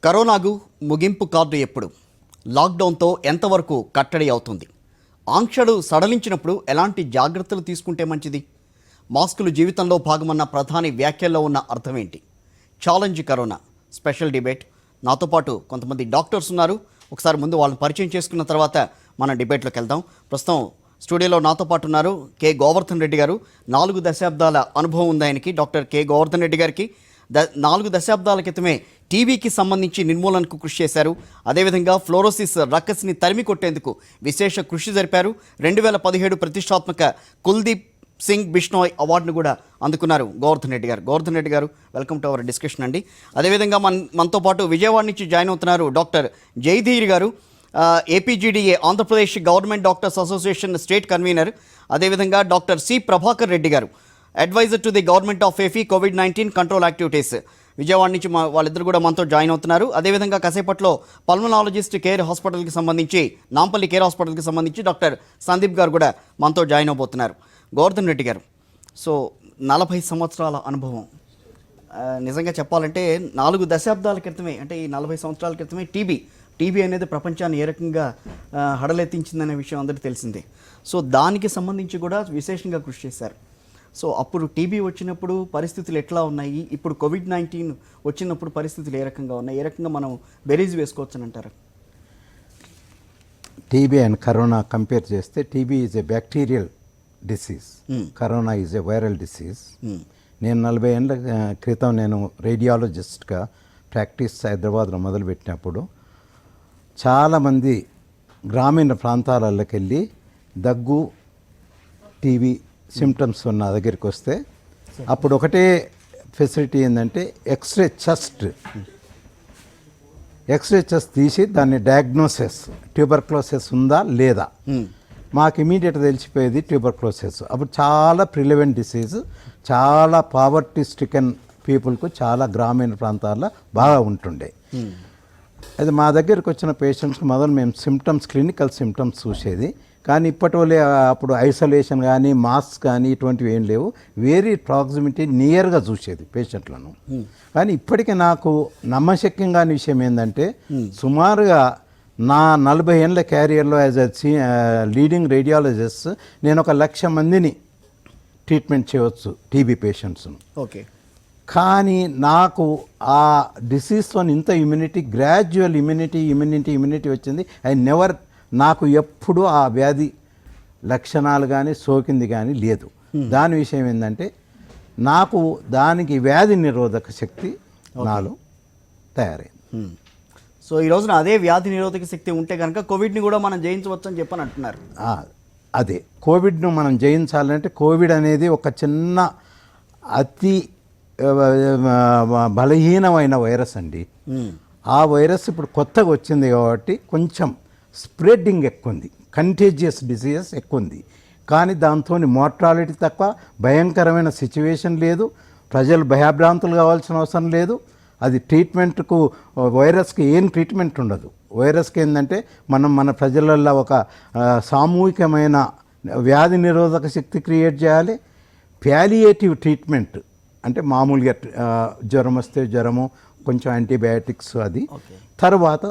కరోనాకు ముగింపు కార్డు ఎప్పుడు? లాక్డౌన్తో ఎంతవరకు కట్టడి అవుతుంది? ఆంక్షలు సడలించినప్పుడు ఎలాంటి జాగ్రత్తలు తీసుకుంటే మంచిది? మాస్కులు జీవితంలో భాగమన్న ప్రధాని వ్యాఖ్యల్లో ఉన్న అర్థం ఏంటి? Challenge corona special debate. నాతో పాటు కొంతమంది డాక్టర్స్ ఉన్నారు. ఒకసారి ముందు వాళ్ళని పరిచయం చేసుకున్న తర్వాత మనం డిబేట్లోకి వెళ్దాం. ప్రస్తుతం స్టూడియోలో నాతో పాటు ఉన్నారు కె గోవర్ధన్ రెడ్డి గారు. 4 దశాబ్దాల అనుభవం ఉంది ఆయనకి. డాక్టర్ కె గోవర్ధన్ రెడ్డి గారికి 4 దశాబ్దాల క్రితమే టీబీకి సంబంధించి నిర్మూలనకు కృషి చేశారు. అదేవిధంగా ఫ్లోరోసిస్ రక్కస్ని తరిమి కొట్టేందుకు విశేష కృషి జరిపారు. 2017 ప్రతిష్టాత్మక కుల్దీప్ సింగ్ బిష్నోయ్ అవార్డును కూడా అందుకున్నారు గోవర్ధన్ రెడ్డి గారు. గోవర్ధన్ రెడ్డి గారు, వెల్కమ్ టు అవర్ డిస్కషన్ అండి. అదేవిధంగా మనతో పాటు విజయవాడ నుంచి జాయిన్ అవుతున్నారు డాక్టర్ జైధీర్ గారు, APGDA Andhra Pradesh government doctors association state convener. అదేవిధంగా డాక్టర్ సి ప్రభాకర్ రెడ్డి గారు, adviser to the government of AP కోవిడ్-19 కంట్రోల్ యాక్టివిటీస్. విజయవాడ నుంచి వాళ్ళిద్దరు కూడా మనతో జాయిన్ అవుతున్నారు. అదేవిధంగా కాసేపట్లో పల్మనాలజిస్ట్ కేర్ హాస్పిటల్కి సంబంధించి, నాంపల్లి కేర్ హాస్పిటల్కి సంబంధించి డాక్టర్ సందీప్ గారు కూడా మనతో జాయిన్ అవబోతున్నారు. గోవర్ధన్ రెడ్డి గారు, సో 40 సంవత్సరాల అనుభవం, నిజంగా చెప్పాలంటే 4 దశాబ్దాల క్రితమే, అంటే ఈ 40 సంవత్సరాల క్రితమే టీబీ అనేది ప్రపంచాన్ని ఏ రకంగా హడలెత్తించిందనే విషయం అందరికీ తెలిసిందే. సో దానికి సంబంధించి కూడా విశేషంగా కృషి చేశారు. సో అప్పుడు టీబీ వచ్చినప్పుడు పరిస్థితులు ఎట్లా ఉన్నాయి, ఇప్పుడు కోవిడ్-19 వచ్చినప్పుడు పరిస్థితులు ఏ రకంగా ఉన్నాయి, ఏ రకంగా మనం బెరీజ్ వేసుకోవచ్చని అంటారు? టీబీ అండ్ కరోనా కంపేర్ చేస్తే TB is a bacterial disease, corona is a viral disease. నేను 40 ఏళ్ళ క్రితం నేను రేడియాలజిస్ట్గా ప్రాక్టీస్ హైదరాబాద్లో మొదలుపెట్టినప్పుడు చాలామంది గ్రామీణ ప్రాంతాలలోకి వెళ్ళి దగ్గు, టీబీ సిమ్టమ్స్ ఉన్న దగ్గరికి వస్తే అప్పుడు ఒకటే ఫెసిలిటీ ఏంటంటే ఎక్స్రే చెస్ట్ తీసి దాన్ని డయాగ్నోసిస్, ట్యూబర్క్లోసిస్ ఉందా లేదా, మాకు ఇమీడియట్గా తెలిసిపోయేది ట్యూబర్క్లోసిస్. అప్పుడు చాలా ప్రిలివెంట్ డిసీజ్, చాలా పావర్టీ స్ట్రికెన్ పీపుల్కు చాలా గ్రామీణ ప్రాంతాల్లో బాగా ఉంటుండే. అది మా దగ్గరికి వచ్చిన పేషెంట్స్కి మొదలు మేము క్లినికల్ సిమ్టమ్స్ చూసేది. కానీ ఇప్పటి వల్ల అప్పుడు ఐసోలేషన్ కానీ మాస్క్ కానీ ఇటువంటివి ఏం లేవు, వెరీ ప్రాక్సిమిటీ నియర్గా చూసేది పేషెంట్లను. కానీ ఇప్పటికీ నాకు నమ్మశక్యం కాని విషయం ఏంటంటే సుమారుగా నా 40 ఏళ్ళ క్యారియర్లో యాజ్ ఎ లీడింగ్ రేడియాలజిస్ట్ నేను 1,00,000 మందిని ట్రీట్మెంట్ చేయవచ్చు టీబీ పేషెంట్స్ను. ఓకే. కానీ నాకు ఆ డిసీజ్తో ఇంత గ్రాడ్యువల్ ఇమ్యూనిటీ వచ్చింది. నాకు ఎప్పుడూ ఆ వ్యాధి లక్షణాలు కానీ సోకింది కానీ లేదు. దాని విషయం ఏంటంటే నాకు దానికి వ్యాధి నిరోధక శక్తి నాలో తయారైంది. సో ఈ రోజున అదే వ్యాధి నిరోధక శక్తి ఉంటే కనుక కోవిడ్ని కూడా మనం జయించవచ్చు అని చెప్పని అంటున్నారు. అదే కోవిడ్ను మనం జయించాలంటే, కోవిడ్ అనేది ఒక చిన్న అతి బలహీనమైన వైరస్ అండి. ఆ వైరస్ ఇప్పుడు కొత్తగా వచ్చింది కాబట్టి కొంచెం స్ప్రెడ్డింగ్ ఎక్కువ ఉంది, కంటేజియస్ డిసీజెస్ ఎక్కువ ఉంది. కానీ దాంతో మోర్టాలిటీ తక్కువ, భయంకరమైన సిచ్యువేషన్ లేదు, ప్రజలు భయభ్రాంతులు కావాల్సిన అవసరం లేదు. అది ట్రీట్మెంట్కు, వైరస్కి ఏం ట్రీట్మెంట్ ఉండదు. వైరస్కి ఏంటంటే మన ప్రజలలో ఒక సామూహికమైన వ్యాధి నిరోధక శక్తి క్రియేట్ చేయాలి. ప్యాలియేటివ్ ట్రీట్మెంట్ అంటే మామూలుగా జ్వరం వస్తే జ్వరము, కొంచెం యాంటీబయాటిక్స్ అది. తర్వాత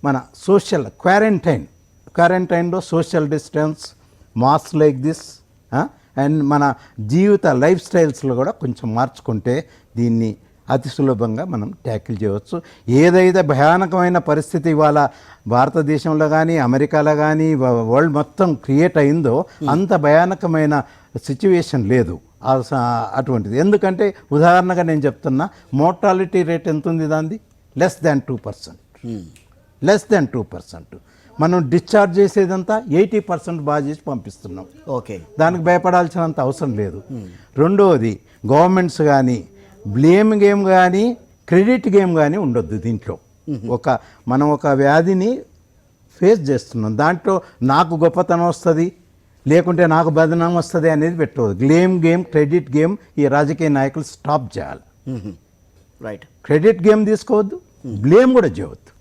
మన సోషల్ క్వారంటైన్లో social distance, mask like this, and మన జీవిత లైఫ్ స్టైల్స్లో కూడా కొంచెం మార్చుకుంటే దీన్ని అతి సులభంగా మనం ట్యాకిల్ చేయవచ్చు. ఏదైతే భయానకమైన పరిస్థితి ఇవాళ భారతదేశంలో కానీ అమెరికాలో కానీ వరల్డ్ మొత్తం క్రియేట్ అయిందో అంత భయానకమైన సిచ్యువేషన్ లేదు అటువంటిది. ఎందుకంటే ఉదాహరణగా నేను చెప్తున్నా, మోర్టాలిటీ రేట్ ఎంత ఉంది దాన్ని? Less than 2%. మనం డిశ్చార్జ్ చేసేదంతా 80% బాగా చేసి పంపిస్తున్నాం. ఓకే, దానికి భయపడాల్సినంత అవసరం లేదు. రెండవది, గవర్నమెంట్స్ కానీ బ్లేమ్ గేమ్ కానీ క్రెడిట్ గేమ్ కానీ ఉండొద్దు దీంట్లో. మనం ఒక వ్యాధిని ఫేస్ చేస్తున్నాం, దాంట్లో నాకు గొప్పతనం వస్తుంది లేకుంటే నాకు బదనాం వస్తుంది అనేది పెట్టవద్దు. బ్లేమ్ గేమ్, క్రెడిట్ గేమ్ ఈ రాజకీయ నాయకులు స్టాప్ చేయాలి. రైట్. క్రెడిట్ గేమ్ తీసుకోవద్దు, బ్లేమ్ కూడా చేయవద్దు.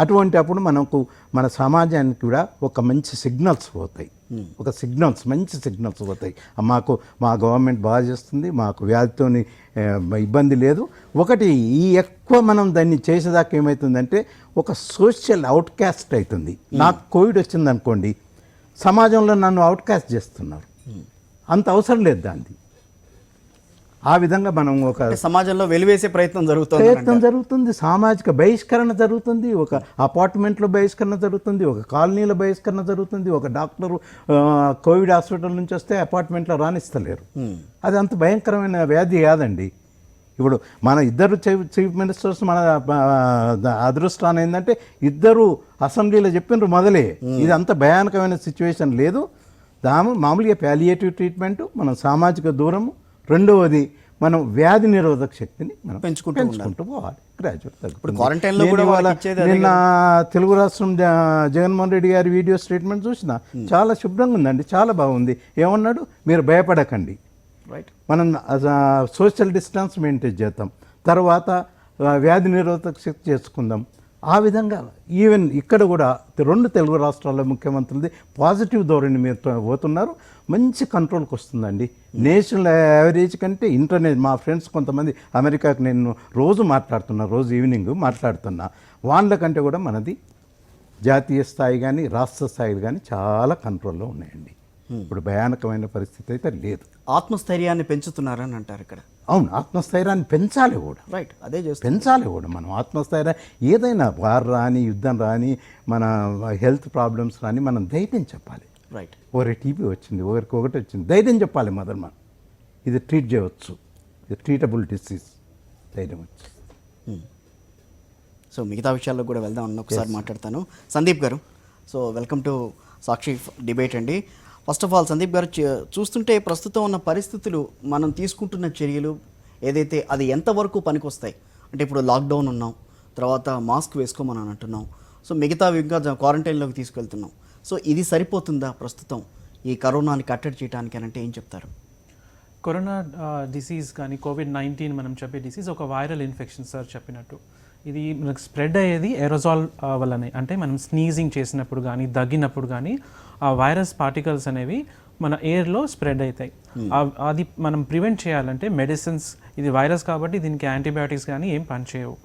అటువంటి అప్పుడు మన సమాజానికి కూడా ఒక మంచి సిగ్నల్స్ పోతాయి. ఒక సిగ్నల్స్, మంచి సిగ్నల్స్ పోతాయి. మా గవర్నమెంట్ బాగా చేస్తుంది, మాకు వ్యాధితోని ఇబ్బంది లేదు. ఒకటి ఈ ఎక్కువ మనం దాన్ని చేసేదాకా ఏమవుతుందంటే ఒక సోషల్ అవుట్కాస్ట్ అవుతుంది. నాకు కోవిడ్ వచ్చింది అనుకోండి, సమాజంలో నన్ను అవుట్కాస్ట్ చేస్తున్నారు. అంత అవసరం లేదు దాన్ని. ఆ విధంగా మనం ఒక అంటే సమాజంలో వెలివేసే ప్రయత్నం జరుగుతుంది. జరుగుతుంది, సామాజిక బహిష్కరణ జరుగుతుంది, ఒక అపార్ట్మెంట్లో బహిష్కరణ జరుగుతుంది, ఒక కాలనీలో బహిష్కరణ జరుగుతుంది. ఒక డాక్టరు కోవిడ్ హాస్పిటల్ నుంచి వస్తే అపార్ట్మెంట్లో రాణిస్తలేరు. అది అంత భయంకరమైన వ్యాధి కాదండి. ఇప్పుడు మన ఇద్దరు చీఫ్ మినిస్టర్స్ మన అదృష్టాన్ని ఏంటంటే ఇద్దరు అసెంబ్లీలో చెప్పినారు మొదలే, ఇది అంత భయానకమైన సిచ్యువేషన్ లేదు. మామూలుగా ప్యాలియేటివ్ ట్రీట్మెంట్, మనం సామాజిక దూరము, రెండవది మనం వ్యాధి నిరోధక శక్తిని మనం పెంచుకుంటూ పోవాలి గ్రాడ్యుయేట్. నిన్న తెలుగు రాష్ట్రం జగన్మోహన్ రెడ్డి గారి వీడియో స్టేట్మెంట్ చూసిన చాలా శుభ్రంగా ఉందండి, చాలా బాగుంది. ఏమన్నాడు, మీరు భయపడకండి, మనం సోషల్ డిస్టెన్స్ మెయింటైన్ చేద్దాం, తర్వాత వ్యాధి నిరోధక శక్తి చేసుకుందాం. ఆ విధంగా ఈవెన్ ఇక్కడ కూడా 2 తెలుగు రాష్ట్రాల ముఖ్యమంత్రులది పాజిటివ్ ధోరణి మీద పోతున్నారు. మంచి కంట్రోల్కి వస్తుందండి. నేషనల్ యావరేజ్ కంటే మా ఫ్రెండ్స్ కొంతమంది అమెరికాకు నేను రోజు మాట్లాడుతున్నా, రోజు ఈవినింగ్ మాట్లాడుతున్నా, వాళ్ళకంటే కూడా మనది జాతీయ స్థాయి కానీ రాష్ట్ర స్థాయిలు కానీ చాలా కంట్రోల్లో ఉన్నాయండి. ఇప్పుడు భయానకమైన పరిస్థితి అయితే లేదు. ఆత్మస్థైర్యాన్ని పెంచుతున్నారని అంటారు ఇక్కడ. అవును, ఆత్మస్థైర్యాన్ని పెంచాలి కూడా. రైట్, అదే పెంచాలి కూడా మనం ఆత్మస్థైర్యం. ఏదైనా వార్ రాని, యుద్ధం రాని, మన హెల్త్ ప్రాబ్లమ్స్ రాని, మనం ధైర్యం చెప్పాలి. రైట్, ఒకరికి టీబీ వచ్చింది, ఒకరికి ఒకటి వచ్చింది, ధైర్యం చెప్పాలి. మనం ఇది ట్రీట్ చేయవచ్చు, ఇది ట్రీటబుల్ డిసీజ్, ధైర్యం వచ్చి. సో మిగతా విషయాల్లో కూడా వెళ్దాం అన్న ఒకసారి మాట్లాడతాను. సందీప్ గారు, so welcome to Sakshi debate అండి. ఫస్ట్ ఆఫ్ ఆల్ సందీప్ గారు, చూస్తుంటే ప్రస్తుతం ఉన్న పరిస్థితులు, మనం తీసుకుంటున్న చర్యలు ఏదైతే అది ఎంతవరకు పనికొస్తాయి అంటే, ఇప్పుడు లాక్డౌన్ ఉన్నాం, తర్వాత మాస్క్ వేసుకోమని అంటున్నాం, సో మిగతా ఇంకా క్వారంటైన్లోకి తీసుకెళ్తున్నాం. సో ఇది సరిపోతుందా ప్రస్తుతం ఈ కరోనాని కట్టడి చేయడానికి అని అంటే ఏం చెప్తారు? కరోనా డిసీజ్ కానీ COVID-19 మనం చెప్పే డిసీజ్ ఒక వైరల్ ఇన్ఫెక్షన్ సార్ చెప్పినట్టు. ఇది మనకు స్ప్రెడ్ అయ్యేది ఏరోజాల్ వల్లనే. అంటే మనం స్నీజింగ్ చేసినప్పుడు కానీ, దగ్గినప్పుడు కానీ ఆ వైరస్ పార్టికల్స్ అనేవి మన ఎయిర్లో స్ప్రెడ్ అవుతాయి. అది మనం ప్రివెంట్ చేయాలంటే మెడిసిన్స్, ఇది వైరస్ కాబట్టి దీనికి యాంటీబయాటిక్స్ కానీ ఏం పనిచేయవు.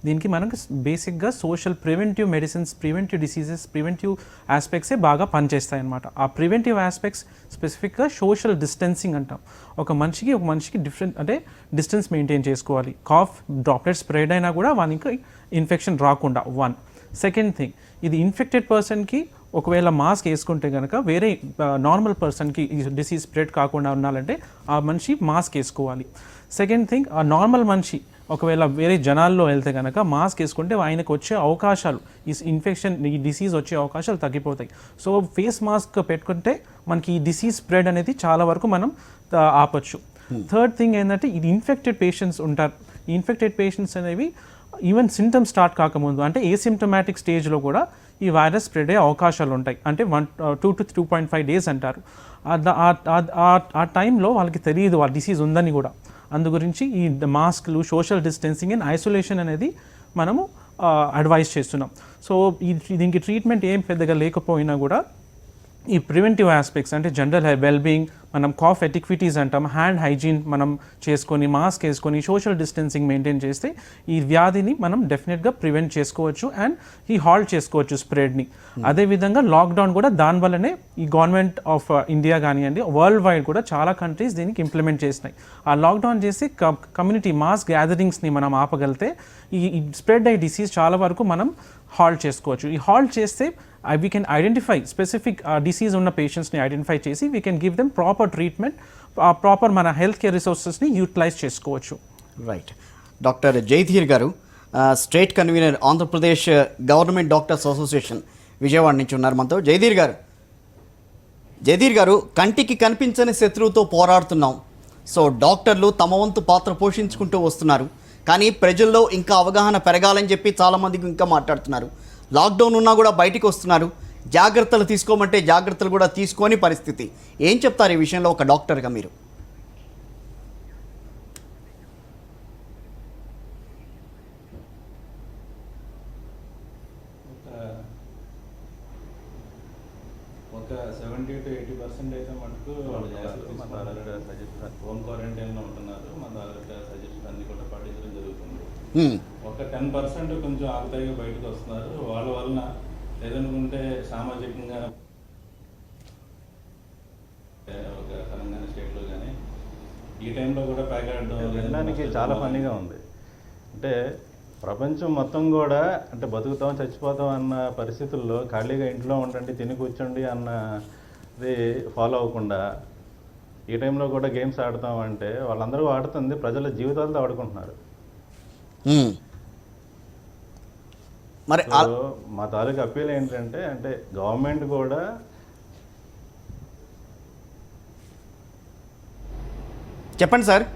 దీనికి మనకు బేసిక్గా social preventive medicines, preventive diseases, preventive ఆస్పెక్ట్సే బాగా పనిచేస్తాయి అన్నమాట. ఆ ప్రివెంటివ్ ఆస్పెక్ట్స్ స్పెసిఫిక్గా సోషల్ డిస్టెన్సింగ్ అంటాం. ఒక మనిషికి డిఫరెంట్ అంటే డిస్టెన్స్ మెయింటైన్ చేసుకోవాలి. కాఫ్ డ్రాప్లెట్ స్ప్రెడ్ అయినా కూడా వానికి ఇన్ఫెక్షన్ రాకుండా. 1. సెకండ్ థింగ్, ఇది ఇన్ఫెక్టెడ్ పర్సన్కి ఒకవేళ మాస్క్ వేసుకుంటే కనుక వేరే నార్మల్ పర్సన్కి ఈ డిసీజ్ స్ప్రెడ్ కాకుండా ఉండాలంటే ఆ మనిషి మాస్క్ వేసుకోవాలి. సెకండ్ థింగ్, ఆ నార్మల్ మనిషి ఒకవేళ వేరే జనాల్లో వెళ్తే కనుక మాస్క్ వేసుకుంటే ఆయనకు వచ్చే అవకాశాలు, ఈ ఇన్ఫెక్షన్, ఈ డిసీజ్ వచ్చే అవకాశాలు తగ్గిపోతాయి. సో ఫేస్ మాస్క్ పెట్టుకుంటే మనకి ఈ డిసీజ్ స్ప్రెడ్ అనేది చాలా వరకు మనం ఆపచ్చు. థర్డ్ థింగ్ ఏంటంటే, ఇది ఇన్ఫెక్టెడ్ పేషెంట్స్ ఉంటారు. ఈ ఇన్ఫెక్టెడ్ పేషెంట్స్ అనేవి ఈవెన్ సింటమ్స్ స్టార్ట్ కాకముందు, అంటే ఏసిమ్టమాటిక్ స్టేజ్లో కూడా ఈ వైరస్ స్ప్రెడ్ అయ్యే అవకాశాలు ఉంటాయి. అంటే 2 to 2.5 days అంటారు. ఆ టైంలో వాళ్ళకి తెలియదు వాళ్ళ డిసీజ్ ఉందని కూడా. అందు గురించి ఈ మాస్క్లు, సోషల్ డిస్టెన్సింగ్ అండ్ ఐసోలేషన్ అనేది మనము అడ్వైస్ చేస్తున్నాం. సో దీనికి ట్రీట్మెంట్ ఏం పెద్దగా లేకపోయినా కూడా ఈ ప్రివెంటివ్ ఆస్పెక్ట్స్ అంటే జనరల్ వెల్బీయింగ్, మనం కాఫ్ ఎటిక్విటీస్ అంటాం, హ్యాండ్ హైజీన్ మనం చేసుకొని, మాస్క్ వేసుకొని, సోషల్ డిస్టెన్సింగ్ మెయింటైన్ చేస్తే ఈ వ్యాధిని మనం డెఫినెట్గా ప్రివెంట్ చేసుకోవచ్చు అండ్ ఈ హాల్ట్ చేసుకోవచ్చు స్ప్రెడ్ని. అదేవిధంగా లాక్డౌన్ కూడా దానివల్లనే ఈ గవర్నమెంట్ ఆఫ్ ఇండియా కానివ్వండి, వరల్డ్ వైడ్ కూడా చాలా కంట్రీస్ దీనికి ఇంప్లిమెంట్ చేసినాయి. ఆ లాక్డౌన్ చేసి కమ్యూనిటీ మాస్ గ్యాదరింగ్స్ని మనం ఆపగలితే ఈ స్ప్రెడ్ అయ్యే డిసీజ్ చాలా వరకు మనం హాల్ట్ చేసుకోవచ్చు. ఈ హాల్ట్ చేస్తే we can identify specific disease ఉన్న పేషెంట్స్ని ఐడెంటిఫై చేసి we can give them proper treatment, proper మన హెల్త్ కేర్ రిసోర్సెస్ని యూటిలైజ్ చేసుకోవచ్చు. రైట్. డాక్టర్ జయధీర్ గారు, state convener Andhra Pradesh government doctors association Vijayawada నుంచి ఉన్నారు మనతో. జయధీర్ గారు, కంటికి కనిపించని శత్రువుతో పోరాడుతున్నాం. సో డాక్టర్లు తమ వంతు పాత్ర పోషించుకుంటూ వస్తున్నారు, కానీ ప్రజల్లో ఇంకా అవగాహన పెరగాలని చెప్పి చాలామందికి ఇంకా మాట్లాడుతున్నారు. లాక్డౌన్ ఉన్నా కూడా బయటికి వస్తున్నారు, జాగ్రత్తలు తీసుకోమంటే జాగ్రత్తలు కూడా తీసుకోని పరిస్థితి. ఏం చెప్తారు ఈ విషయంలో ఒక డాక్టర్గా మీరు? ఒక ఒక 70-80% అయితే మటుకు వాళ్ళు జాగ్రత్తలు హోమ్ క్వారంటైన్లో ఉంటున్నారు. మన తాలూకా సజెషన్ అన్ని కూడా పాటించడం జరుగుతుంది. ఒక 10% కొంచెం ఆగుతాయిగా బయటకు వస్తున్నారు. వాళ్ళ వలన లేదనుకుంటే సామాజికంగా ఒక తెలంగాణ స్టేట్లో కానీ ఈ టైంలో కూడా ప్యాకెట్ వినడానికి చాలా ఫన్నీగా ఉంది. అంటే ప్రపంచం మొత్తం కూడా అంటే బతుకుతాం చచ్చిపోతాం అన్న పరిస్థితుల్లో ఖాళీగా ఇంట్లో ఉండండి తిని కూర్చోండి అన్నది ఫాలో అవ్వకుండా ఈ టైంలో కూడా గేమ్స్ ఆడతాం అంటే వాళ్ళందరూ ఆడుతుంది ప్రజల జీవితాలతో ఆడుకుంటున్నారు. మరి సో మా తాలూకు అప్పీల్ ఏంటంటే అంటే గవర్నమెంట్ కూడా చెప్పండి సార్.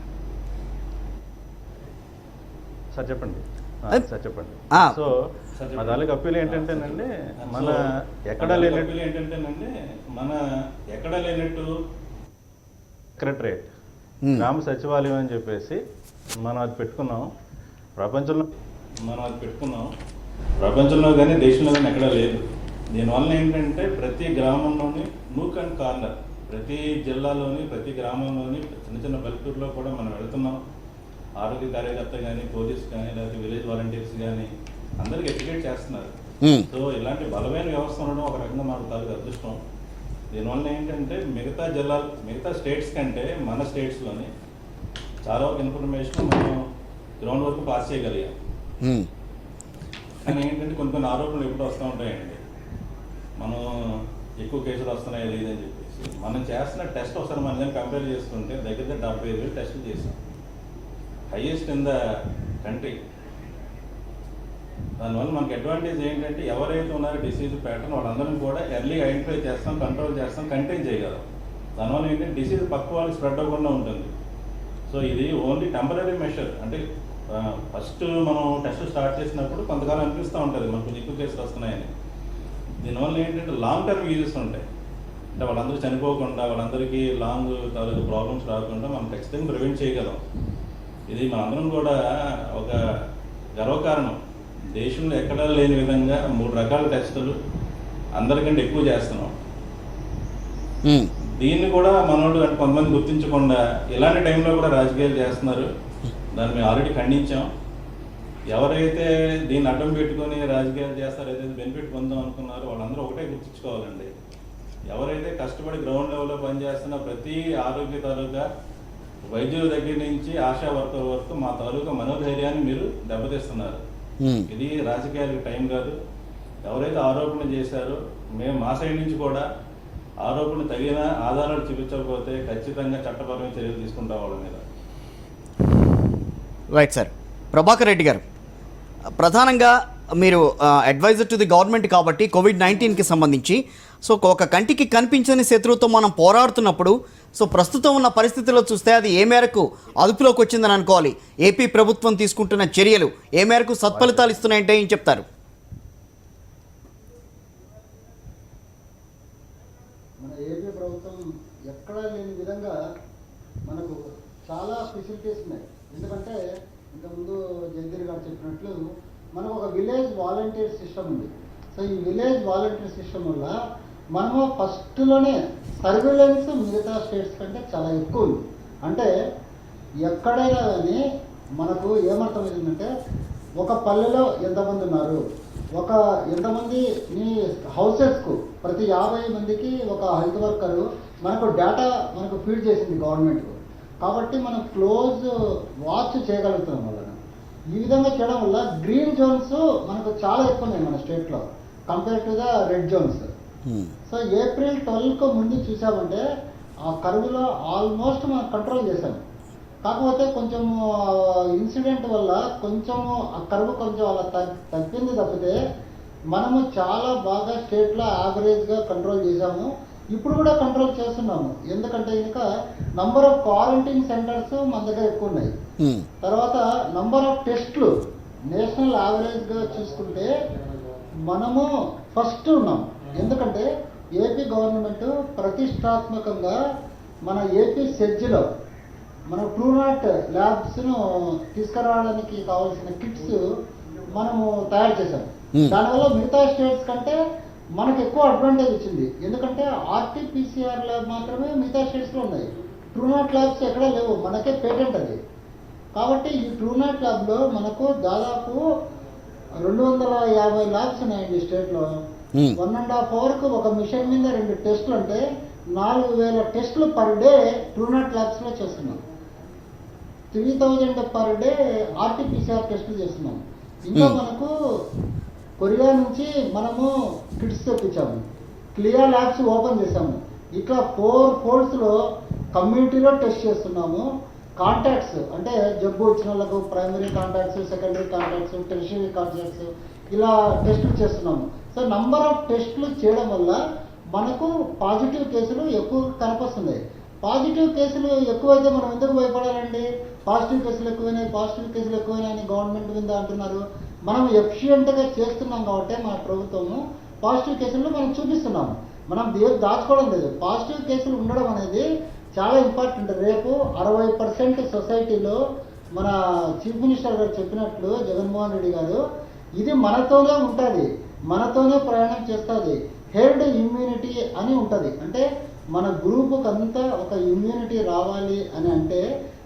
సార్ చెప్పండి. సార్ చెప్పండి. ఆ. సో మా తాలూకు అప్పీల్ ఏంటంటేనండి మన ఎక్కడా లేనట్టు ఏంటంటేనండి మన ఎక్కడా లేనట్టు సెక్రటరేట్ గ్రామ సచివాలయం అని చెప్పేసి మనం అది పెట్టుకున్నాం. ప్రపంచంలో కానీ దేశంలో కానీ ఎక్కడా లేదు. దీనివల్ల ఏంటంటే ప్రతి గ్రామంలోని నూక్ అండ్ కార్నర్, ప్రతి జిల్లాలోని ప్రతి గ్రామంలోని చిన్న చిన్న పల్లెటూరులో కూడా మనం వెళ్తున్నాం. ఆరోగ్య కార్యకర్త కానీ పోలీస్ కానీ లేకపోతే విలేజ్ వాలంటీర్స్ కానీ అందరికి ఎడ్యుకేట్ చేస్తున్నారు. సో ఇలాంటి బలమైన వ్యవస్థ ఉండడం ఒక రకంగా మనకు తాలూకు అదృష్టం. దీనివల్ల ఏంటంటే మిగతా జిల్లాలు మిగతా స్టేట్స్ కంటే మన స్టేట్స్లోని చాలా వరకు ఇన్ఫర్మేషన్ మనం గ్రౌండ్ వరకు పాస్ చేయగలిగాం. కానీ ఏంటంటే కొన్ని ఆరోపణలు ఎప్పుడు వస్తూ ఉంటాయండి, మనం ఎక్కువ కేసులు వస్తున్నాయి లేదని చెప్పేసి. మనం చేస్తున్న టెస్ట్ ఒకసారి మన దాన్ని కంపేర్ చేసుకుంటే దగ్గర 75,000 టెస్టులు చేసాం, హైయెస్ట్ ఇన్ ద కంట్రీ. దానివల్ల మనకి అడ్వాంటేజ్ ఏంటంటే ఎవరైతే ఉన్నారో డిసీజ్ ప్యాటర్న్ వాళ్ళందరం కూడా ఎర్లీ ఐడెంటిఫై చేస్తాం, కంట్రోల్ చేస్తాం, కంటైన్ చేయగలం. దానివల్ల ఏంటంటే డిసీజ్ పక్క వాళ్ళకి స్ప్రెడ్ అవ్వకుండా ఉంటుంది. సో ఇది ఓన్లీ టెంపరీ మెషర్. అంటే ఫస్ట్ మనం టెస్ట్ స్టార్ట్ చేసినప్పుడు కొంతకాలం అనిపిస్తూ ఉంటుంది మనకు కొంచెం ఎక్కువ కేసులు వస్తున్నాయని. దీనివల్ల ఏంటంటే లాంగ్ టర్మ్ యూజెస్ ఉంటాయి. అంటే వాళ్ళందరూ చనిపోకుండా వాళ్ళందరికీ లాంగ్ తాలూకు ప్రాబ్లమ్స్ రాకుండా మనం ఖచ్చితంగా ప్రివెంట్ చేయగలం. ఇది మనందరం కూడా ఒక గర్వకారణం. దేశంలో ఎక్కడా లేని విధంగా 3 రకాల టెస్టులు అందరికంటే ఎక్కువ చేస్తున్నాం. దీన్ని కూడా మనోళ్ళు అంటే కొంతమంది గుర్తించకుండా ఇలాంటి టైంలో కూడా రాజకీయాలు చేస్తున్నారు. దాన్ని మేము ఆల్రెడీ ఖండించాం. ఎవరైతే దీన్ని అడ్డం పెట్టుకొని రాజకీయాలు చేస్తారో, ఏదైతే బెనిఫిట్ పొందాం అనుకున్నారో వాళ్ళందరూ ఒకటే గుర్తించుకోవాలండి. ఎవరైతే కష్టపడి గ్రౌండ్ లెవెల్లో పనిచేస్తున్న ప్రతి ఆరోగ్య తాలూకా వైద్యుల దగ్గర నుంచి ఆశా వర్కర్ వరకు మా తాలూకా మనోధైర్యాన్ని మీరు దెబ్బతీస్తున్నారు. ఇది రాజకీయాలకు టైం కాదు. ఎవరైతే ఆరోపణ చేశారో మేము మా సైడ్ నుంచి కూడా ఆరోపణ తగిన ఆధారాలు చూపించకపోతే ఖచ్చితంగా చట్టపరమైన చర్యలు తీసుకుంటాం వాళ్ళ మీద. Right sir. ప్రభాకర్ రెడ్డి గారు, ప్రధానంగా మీరు అడ్వైజర్ టు ది గవర్నమెంట్ కాబట్టి COVID-19కి సంబంధించి సో ఒక కంటికి కనిపించని శత్రువుతో మనం పోరాడుతున్నప్పుడు సో ప్రస్తుతం ఉన్న పరిస్థితుల్లో చూస్తే అది ఏ మేరకు అదుపులోకి వచ్చిందని అనుకోవాలి? ఏపీ ప్రభుత్వం తీసుకుంటున్న చర్యలు ఏ మేరకు సత్ఫలితాలు ఇస్తున్నాయంటే ఏం చెప్తారు? మన ఏపీ ప్రభుత్వం ఎక్కడా లేని విధంగా మనకు చాలా ఫెసిలిటీస్ ఉన్నాయి. ఎందుకంటే ఇంతకుముందు జగదీర్ గారు చెప్పినట్లు మనకు ఒక విలేజ్ వాలంటీర్ సిస్టమ్ ఉంది. సో ఈ విలేజ్ వాలంటీర్ సిస్టమ్ వల్ల మనము ఫస్ట్లోనే సర్వేలెన్స్ మిగతా స్టేట్స్ కంటే చాలా ఎక్కువ ఉంది. అంటే ఎక్కడైనా కానీ మనకు ఏమర్థమవుతుందంటే ఒక పల్లెలో ఎంతమంది ఉన్నారు, ఎంతమంది నీ హౌసెస్కు ప్రతి 50 మందికి ఒక హెల్త్ వర్కరు మనకు డేటా మనకు ఫీడ్ చేసింది గవర్నమెంట్కు. కాబట్టి మనం క్లోజ్ వాచ్ చేయగలుగుతున్నాం వాళ్ళని. ఈ విధంగా చేయడం వల్ల గ్రీన్ జోన్స్ మనకు చాలా ఎక్కువ ఉన్నాయి మన స్టేట్లో compare to the red zones. So April 12కు ముందు చూసామంటే ఆ కరువులో ఆల్మోస్ట్ మనం కంట్రోల్ చేసాము. కాకపోతే కొంచెం ఇన్సిడెంట్ వల్ల కొంచెము ఆ కరువు కొంచెం అలా తగ్గింది తప్పితే మనము చాలా బాగా స్టేట్లో యావరేజ్గా కంట్రోల్ చేసాము. ఇప్పుడు కూడా కంట్రోల్ చేస్తున్నాము. ఎందుకంటే ఇంకా నంబర్ ఆఫ్ క్వారంటైన్ సెంటర్స్ మన దగ్గర ఎక్కువ ఉన్నాయి. తర్వాత నంబర్ ఆఫ్ టెస్ట్లు నేషనల్ యావరేజ్గా చూసుకుంటే మనము ఫస్ట్ ఉన్నాం. ఎందుకంటే ఏపీ గవర్నమెంట్ ప్రతిష్టాత్మకంగా మన ఏపీ సెడ్జ్లో మన ట్రూనాట్ ల్యాబ్స్ను తీసుకురావడానికి కావాల్సిన కిట్స్ మనము తయారు చేసాము. దానివల్ల మిగతా స్టేట్స్ కంటే మనకు ఎక్కువ అడ్వాంటేజ్ ఇచ్చింది. ఎందుకంటే ఆర్టీపీసీఆర్ ల్యాబ్ మాత్రమే మిగతా స్టేట్స్లో ఉన్నాయి. ట్రూనాట్ ల్యాబ్స్ ఎక్కడా లేవు, మనకే పేటెంట్ అది. కాబట్టి ఈ ట్రూనాట్ ల్యాబ్లో మనకు దాదాపు 250 ల్యాబ్స్ ఉన్నాయండి స్టేట్లో. 1.5 అవర్కు ఒక మిషన్ మీద 2 టెస్టులు అంటే 4000 టెస్టులు పర్ డే ట్రూనాట్ ల్యాబ్స్లో చేస్తున్నాం. 3000 పర్ డే ఆర్టీపీసీఆర్ టెస్టులు చేస్తున్నాం. ఇంకా మనకు కొరియా నుంచి మనము కిట్స్ తెప్పించాము, క్లియర్ ల్యాబ్స్ ఓపెన్ చేసాము. ఇట్లా 4 ఫోల్డ్స్లో కమ్యూనిటీలో టెస్ట్ చేస్తున్నాము. కాంటాక్ట్స్ అంటే జబ్బు వచ్చిన వాళ్ళకు primary contacts, secondary contacts, tertiary contacts ఇలా టెస్టులు చేస్తున్నాము. సో నంబర్ ఆఫ్ టెస్టులు చేయడం వల్ల మనకు పాజిటివ్ కేసులు ఎక్కువ కనిపిస్తున్నాయి. పాజిటివ్ కేసులు ఎక్కువైతే మనం ఎందుకు భయపడాలండి? పాజిటివ్ కేసులు ఎక్కువైనాయని గవర్నమెంట్ మీద అంటున్నారు. మనం ఎఫిషియెంట్గా చేస్తున్నాం కాబట్టి మన ప్రభుత్వము పాజిటివ్ కేసులను మనం చూపిస్తున్నాము. మనం దాచుకోవడం లేదు. పాజిటివ్ కేసులు ఉండడం అనేది చాలా ఇంపార్టెంట్. రేపు 60% సొసైటీలో మన చీఫ్ మినిస్టర్ గారు చెప్పినట్లు జగన్మోహన్ రెడ్డి గారు, ఇది మనతోనే ఉంటుంది, మనతోనే ప్రయాణం చేస్తుంది. హెర్డ్ ఇమ్యూనిటీ అని ఉంటుంది. అంటే మన గ్రూపుకి అంతా ఒక ఇమ్యూనిటీ రావాలి అని అంటే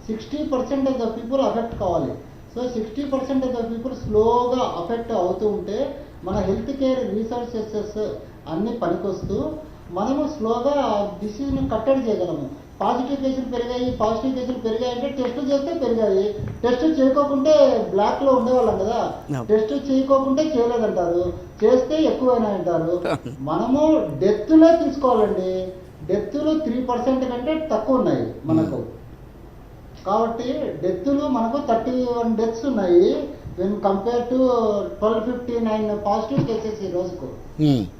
60% ఆఫ్ ద పీపుల్ అఫెక్ట్ కావాలి. సో 60% ఆఫ్ ద పీపుల్ స్లోగా అఫెక్ట్ అవుతూ ఉంటే మన హెల్త్ కేర్ రీసోర్సెస్ అన్నీ పనికొస్తూ మనము స్లోగా డిసీజ్ని కట్టడి చేయగలము. పాజిటివ్ కేసులు పెరిగాయి అంటే టెస్టులు చేస్తే పెరిగాయి. టెస్ట్ చేయకోకుంటే బ్లాక్లో ఉండేవాళ్ళం కదా, టెస్ట్ చేయకోకుంటే చేయలేదంటారు, చేస్తే ఎక్కువైనాయంటారు. మనము డెత్తులే తీసుకోవాలండి. డెత్తులు 3% కంటే తక్కువ ఉన్నాయి మనకు. కాబట్టి డెత్తులు మనకు 31 డెత్స్ ఉన్నాయి when compare to 1259 positive cases ఈ రోజుకు.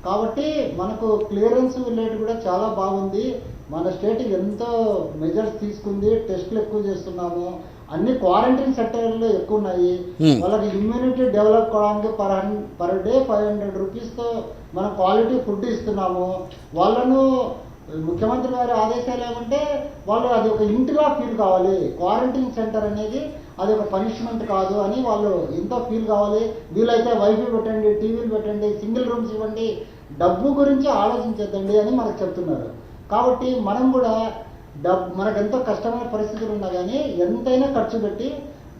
కాబట్టి మనకు క్లియరెన్స్ రేట్ కూడా చాలా బాగుంది. మన స్టేట్ ఎంతో మెజర్స్ తీసుకుంది, టెస్టులు ఎక్కువ చేస్తున్నాము, అన్ని క్వారంటైన్ సెంటర్లు ఎక్కువ ఉన్నాయి. వాళ్ళకి ఇమ్యూనిటీ డెవలప్ కావడానికి పర్ డే 500 రూపీస్తో మనం క్వాలిటీ ఫుడ్ ఇస్తున్నాము. వాళ్ళను ముఖ్యమంత్రి గారి ఆదేశాలు ఏమంటే వాళ్ళు అది ఒక ఇంటిలా ఫీల్ కావాలి. క్వారంటైన్ సెంటర్ అనేది అది ఒక పనిష్మెంట్ కాదు అని వాళ్ళు ఎంతో ఫీల్ కావాలి. వీలైతే వైఫై పెట్టండి, టీవీలు పెట్టండి, సింగిల్ రూమ్స్ ఇవ్వండి, డబ్బు గురించి ఆలోచించద్దండి అని మనకు చెప్తున్నారు. కాబట్టి మనం కూడా మనకు ఎంతో కష్టమైన పరిస్థితులు ఉన్నా కానీ ఎంతైనా ఖర్చు పెట్టి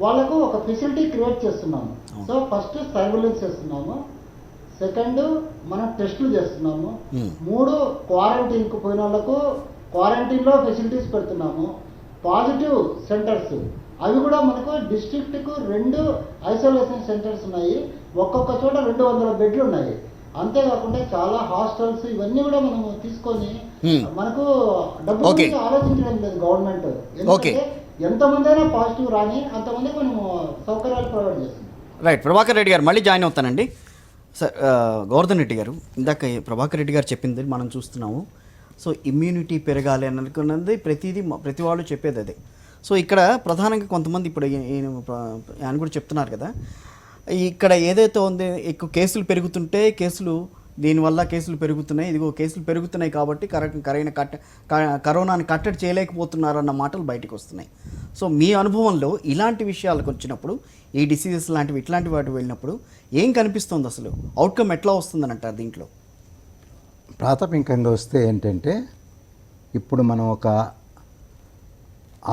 వాళ్ళకు ఒక ఫెసిలిటీ క్రియేట్ చేస్తున్నాము. సో ఫస్ట్ సర్వేలెన్స్ చేస్తున్నాము, సెకండ్ మనం టెస్టులు చేస్తున్నాము, 3 క్వారంటైన్కు పోయిన వాళ్ళకు క్వారంటైన్లో ఫెసిలిటీస్ పెడుతున్నాము. పాజిటివ్ సెంటర్స్ అవి కూడా మనకు డిస్ట్రిక్ట్కు 2 ఐసోలేషన్ సెంటర్స్ ఉన్నాయి. ఒక్కొక్క చోట 200 బెడ్లు ఉన్నాయి. అంతేకాకుండా చాలా హాస్టల్స్ ఇవన్నీ కూడా మనము తీసుకొని మనకు డబ్బు గురించి ఆలోచించడం లేదు గవర్నమెంట్. ఎందుకంటే ఎంతమంది అయినా పాజిటివ్ రాని అంతమందికి మనము సౌకర్యాలు ప్రొవైడ్ చేస్తున్నాం. రైట్. ప్రభాకర్ రెడ్డి గారు మళ్ళీ జాయిన్ అవుతానండి. సార్, గోవర్ధన్ రెడ్డి గారు, ఇందాక ప్రభాకర్ రెడ్డి గారు చెప్పింది మనం చూస్తున్నాము. సో ఇమ్యూనిటీ పెరగాలి అని అనుకున్నది ప్రతి వాళ్ళు చెప్పేది అదే. సో ఇక్కడ ప్రధానంగా కొంతమంది ఇప్పుడు ఆయన కూడా చెప్తున్నారు కదా, ఇక్కడ ఏదైతే ఉంది ఎక్కువ కేసులు పెరుగుతుంటే దీనివల్ల కేసులు పెరుగుతున్నాయి, ఇదిగో కేసులు పెరుగుతున్నాయి కాబట్టి కరోనాని కట్టడి చేయలేకపోతున్నారు అన్న మాటలు బయటకు వస్తున్నాయి. సో మీ అనుభవంలో ఇలాంటి విషయాలకు వచ్చినప్పుడు, ఈ డిసీజెస్ లాంటివి ఇట్లాంటి వాటి వెళ్ళినప్పుడు ఏం కనిపిస్తుంది, అసలు అవుట్కమ్ ఎట్లా వస్తుందని అంటారు దీంట్లో? ప్రాథమికంగా వస్తే ఏంటంటే, ఇప్పుడు మనం ఒక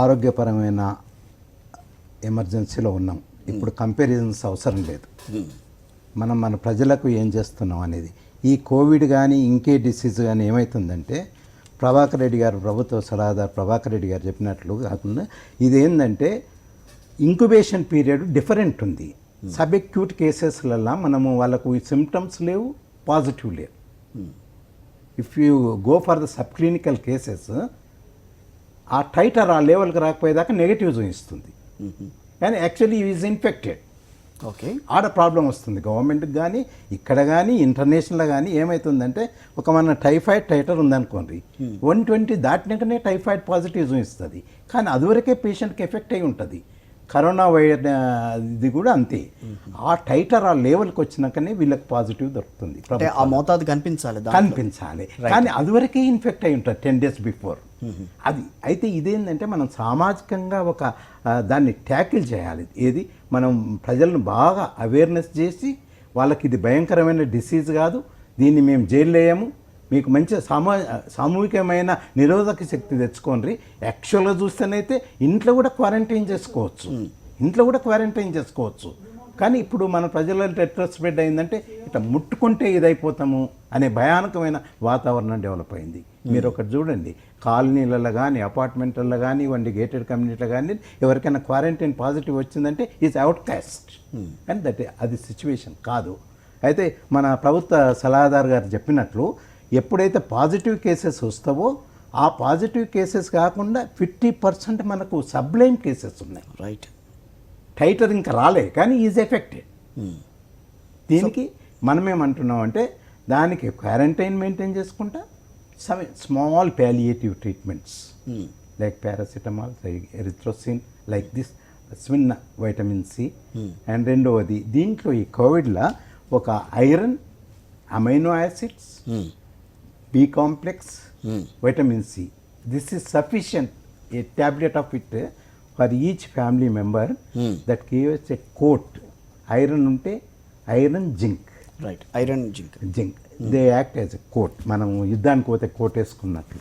ఆరోగ్యపరమైన ఎమర్జెన్సీలో ఉన్నాం. ఇప్పుడు కంపారిజన్స్ అవసరం లేదు. మనం మన ప్రజలకు ఏం చేస్తున్నాం అనేది. ఈ కోవిడ్ కానీ ఇంకే డిసీజ్ కానీ ఏమవుతుందంటే, ప్రభాకర్ రెడ్డి గారు, ప్రభుత్వ సలహాదారు ప్రభాకర్ రెడ్డి గారు చెప్పినట్లు కాకుండా ఇదేంటంటే ఇంక్యుబేషన్ పీరియడ్ డిఫరెంట్ ఉంది. సబ్ అక్యూట్ కేసెస్లలో మనము వాళ్ళకు సిమ్టమ్స్ లేవు, పాజిటివ్ లేవు. If you go for the sub clinical cases, ఆ టైటర్ ఆ లెవెల్కి రాకపోయేదాకా నెగిటివ్ చూపిస్తుంది, కానీ యాక్చువల్లీ ఈజ్ ఇన్ఫెక్టెడ్. ఓకే, ఆడ ప్రాబ్లం వస్తుంది గవర్నమెంట్కి కానీ ఇక్కడ కానీ ఇంటర్నేషనల్లో కానీ. ఏమవుతుందంటే, ఒక మన టైఫాయిడ్ టైటర్ ఉందనుకోండి, 120 దాటినాకనే టైఫాయిడ్ పాజిటివ్ చూపిస్తుంది, కానీ అదివరకే పేషెంట్కి ఎఫెక్ట్ అయి ఉంటుంది. కరోనా ఇది కూడా అంతే. ఆ టైటర్ ఆ లెవెల్కి వచ్చినాకనే వీళ్ళకి పాజిటివ్ దొరుకుతుంది. ఆ మోతాదు కనిపించాలి, కానీ అదివరకే ఇన్ఫెక్ట్ అయి ఉంటుంది 10 days బిఫోర్. అది అయితే ఇదేంటంటే, మనం సామాజికంగా ఒక దాన్ని ట్యాకిల్ చేయాలి. ఏది, మనం ప్రజలను బాగా అవేర్నెస్ చేసి వాళ్ళకి ఇది భయంకరమైన డిసీజ్ కాదు, దీన్ని మేము జైల్లో వేయము, మీకు మంచి సామూహికమైన నిరోధక శక్తి తెచ్చుకోండి. యాక్చువల్గా చూస్తేనైతే ఇంట్లో కూడా క్వారంటైన్ చేసుకోవచ్చు. కానీ ఇప్పుడు మన ప్రజలలో ఎట్లా స్ప్రెడ్ అయిందంటే ఇట్లా ముట్టుకుంటే ఇదైపోతాము అనే భయానకమైన వాతావరణం డెవలప్ అయింది. మీరు ఒకటి చూడండి, కాలనీలలో కానీ అపార్ట్మెంట్లలో కానీ ఇవ్వండి, గేటెడ్ కమ్యూనిటీలో కానీ ఎవరికైనా క్వారంటైన్ పాజిటివ్ వచ్చిందంటే ఈజ్ అవుట్ కాస్ట్. కానీ అది సిచ్యువేషన్ కాదు. అయితే మన ప్రభుత్వ సలహాదారు గారు చెప్పినట్లు ఎప్పుడైతే పాజిటివ్ కేసెస్ వస్తావో ఆ పాజిటివ్ కేసెస్ కాకుండా 50% మనకు సబ్లైమ్ కేసెస్ ఉన్నాయి. రైట్. టైటర్ ఇంకా రాలే కానీ ఈజ్ ఎఫెక్టెడ్. దీనికి మనమేమంటున్నాం అంటే దానికి క్వారంటైన్ మెయింటైన్ చేసుకుంటా small palliative treatments like paracetamol, like erythrocin, like this స్విన్ వైటమిన్ సి. అండ్ రెండవది దీంట్లో ఈ కోవిడ్లో ఒక iron, amino acids, B complex, vitamin C. This is sufficient, a tablet of it for each family member that gives a coat. Iron ఉంటే iron, zinc. Right. Iron, zinc they act as a quote. మనం యుద్ధానికి పోతే coat వేసుకున్నట్లు,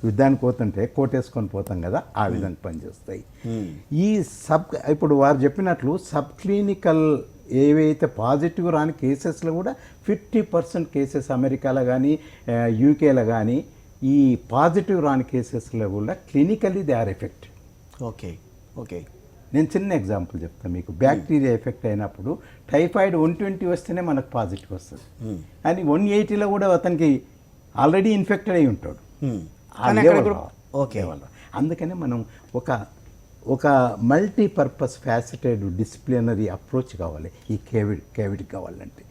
యుద్ధానికి పోతుంటే coat వేసుకొని పోతాం కదా, ఆ విధంగా పనిచేస్తాయి. ఈ ఇప్పుడు వారు చెప్పినట్లు సబ్ క్లినికల్ ఏవైతే పాజిటివ్ రాని కేసెస్లో కూడా 50% కేసెస్ అమెరికాలో కానీ యూకేలో కానీ ఈ పాజిటివ్ రాని కేసెస్లో కూడా clinically they are affected. Okay. నేను చిన్న ఎగ్జాంపుల్ చెప్తాను మీకు. బ్యాక్టీరియా ఎఫెక్ట్ అయినప్పుడు టైఫాయిడ్ 120 వస్తేనే మనకు పాజిటివ్ వస్తుంది, అని 180లో కూడా అతనికి ఆల్రెడీ ఇన్ఫెక్టెడ్ అయి ఉంటాడు. అందుకనే మనం ఒక మల్టీపర్పస్ ఫ్యాసిటెడ్ డిసిప్లినరీ అప్రోచ్ కావాలి ఈ కోవిడ్కి కావాలంటే.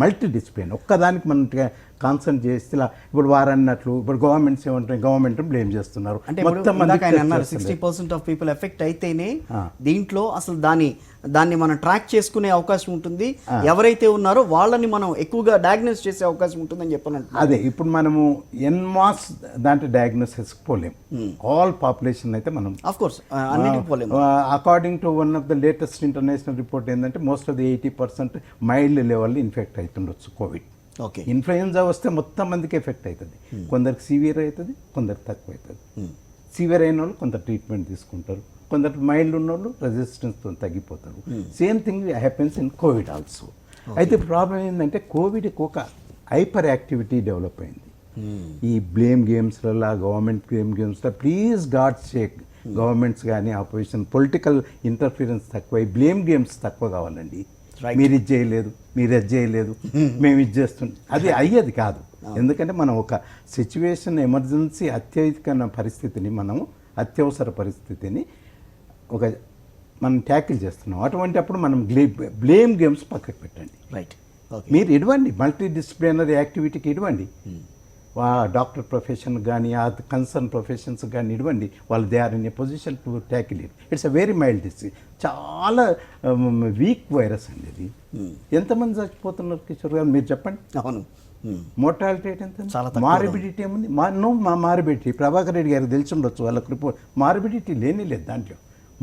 మల్టీ డిసిప్లిన్ ఒక్కదానికి మనం కాన్సన్ట్రేట్ చేస్తే ఇప్పుడు వారన్నట్లు ఇప్పుడు గవర్నమెంట్స్ ఏమంటారు, గవర్నమెంట్ బ్లేమ్ చేస్తున్నారు. అంటే 60% ఆఫ్ పీపుల్ ఎఫెక్ట్ అయితేనే దీంట్లో అసలు దాన్ని మనం ట్రాక్ చేసుకునే అవకాశం ఉంటుంది. ఎవరైతే ఉన్నారో వాళ్ళని మనం ఎక్కువగా డయాగ్నోస్ చేసే అవకాశం ఉంటుందని చెప్పాలంటే అదే ఇప్పుడు మనము ఎన్మాస్ దాంట్లో డయాగ్నోసిస్ పోలేం. ఆల్ పాపులేషన్ అయితే మనం ఆఫ్ కోర్స్ అన్నిటికీ పోలేం. According to one of the latest international report ఏంటంటే most of the 80% mild level infect అవుతుండొచ్చు కోవిడ్. ఓకే. ఇన్ఫ్లుయెన్జా వస్తే మొత్తం మందికి ఎఫెక్ట్ అవుతుంది. కొందరికి సివియర్ అవుతుంది, కొందరికి తక్కువ అవుతుంది. సివియర్ అయిన వాళ్ళు కొంత ట్రీట్మెంట్ తీసుకుంటారు, కొందరు మైల్డ్ ఉన్న వాళ్ళు రెసిస్టెన్స్తో తగ్గిపోతారు. Same thing happens in Covid also. అయితే ప్రాబ్లం ఏంటంటే కోవిడ్కి ఒక హైపర్ యాక్టివిటీ డెవలప్ అయింది. ఈ బ్లేమ్ గేమ్స్లలో, గవర్నమెంట్ బ్లేమ్ గేమ్స్లో ప్లీజ్ గాడ్ షేక్ గవర్నమెంట్స్ కానీ ఆపోజిషన్ పొలిటికల్ ఇంటర్ఫీరెన్స్ తక్కువ, బ్లేమ్ గేమ్స్ తక్కువ కావాలండి. మీరు ఇది చేయలేదు, మీరు అది చేయలేదు, మేము ఇది చేస్తుండే అది అయ్యేది కాదు. ఎందుకంటే మనం ఒక సిచ్యువేషన్ ఎమర్జెన్సీ అత్యవసర పరిస్థితిని మనం ట్యాకిల్ చేస్తున్నాం. అప్పుడు మనం బ్లేమ్ గేమ్స్ పక్కకు పెట్టండి. రైట్. మీరు ఇవ్వండి, మల్టీ డిసిప్లినరీ యాక్టివిటీకి ఇవ్వండి. డాక్టర్ ప్రొఫెషన్ కానీ ఆ కన్సర్న్ ప్రొఫెషన్స్ కానీ ఇవ్వండి. వాళ్ళు they are in a position to tackle it. It's a very mild disease. చాలా వీక్ వైరస్ అండి ఇది. ఎంతమంది చచ్చిపోతున్నారు కిషోర్ గారు మీరు చెప్పండి. అవును. మోర్టాలిటీ రేట్ ఎంత? మారిబిడిటీ ఏముంది? మారిబిడిటీ ప్రభాకర్ రెడ్డి గారికి తెలిసి ఉండొచ్చు, వాళ్ళకి రిపోర్ట్ మారిబిడిటీ లేదు దాంట్లో.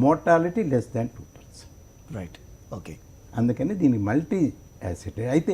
Mortality less than 2%. Right. Okay. అందుకని దీనికి మల్టీ యాసిడ్. అయితే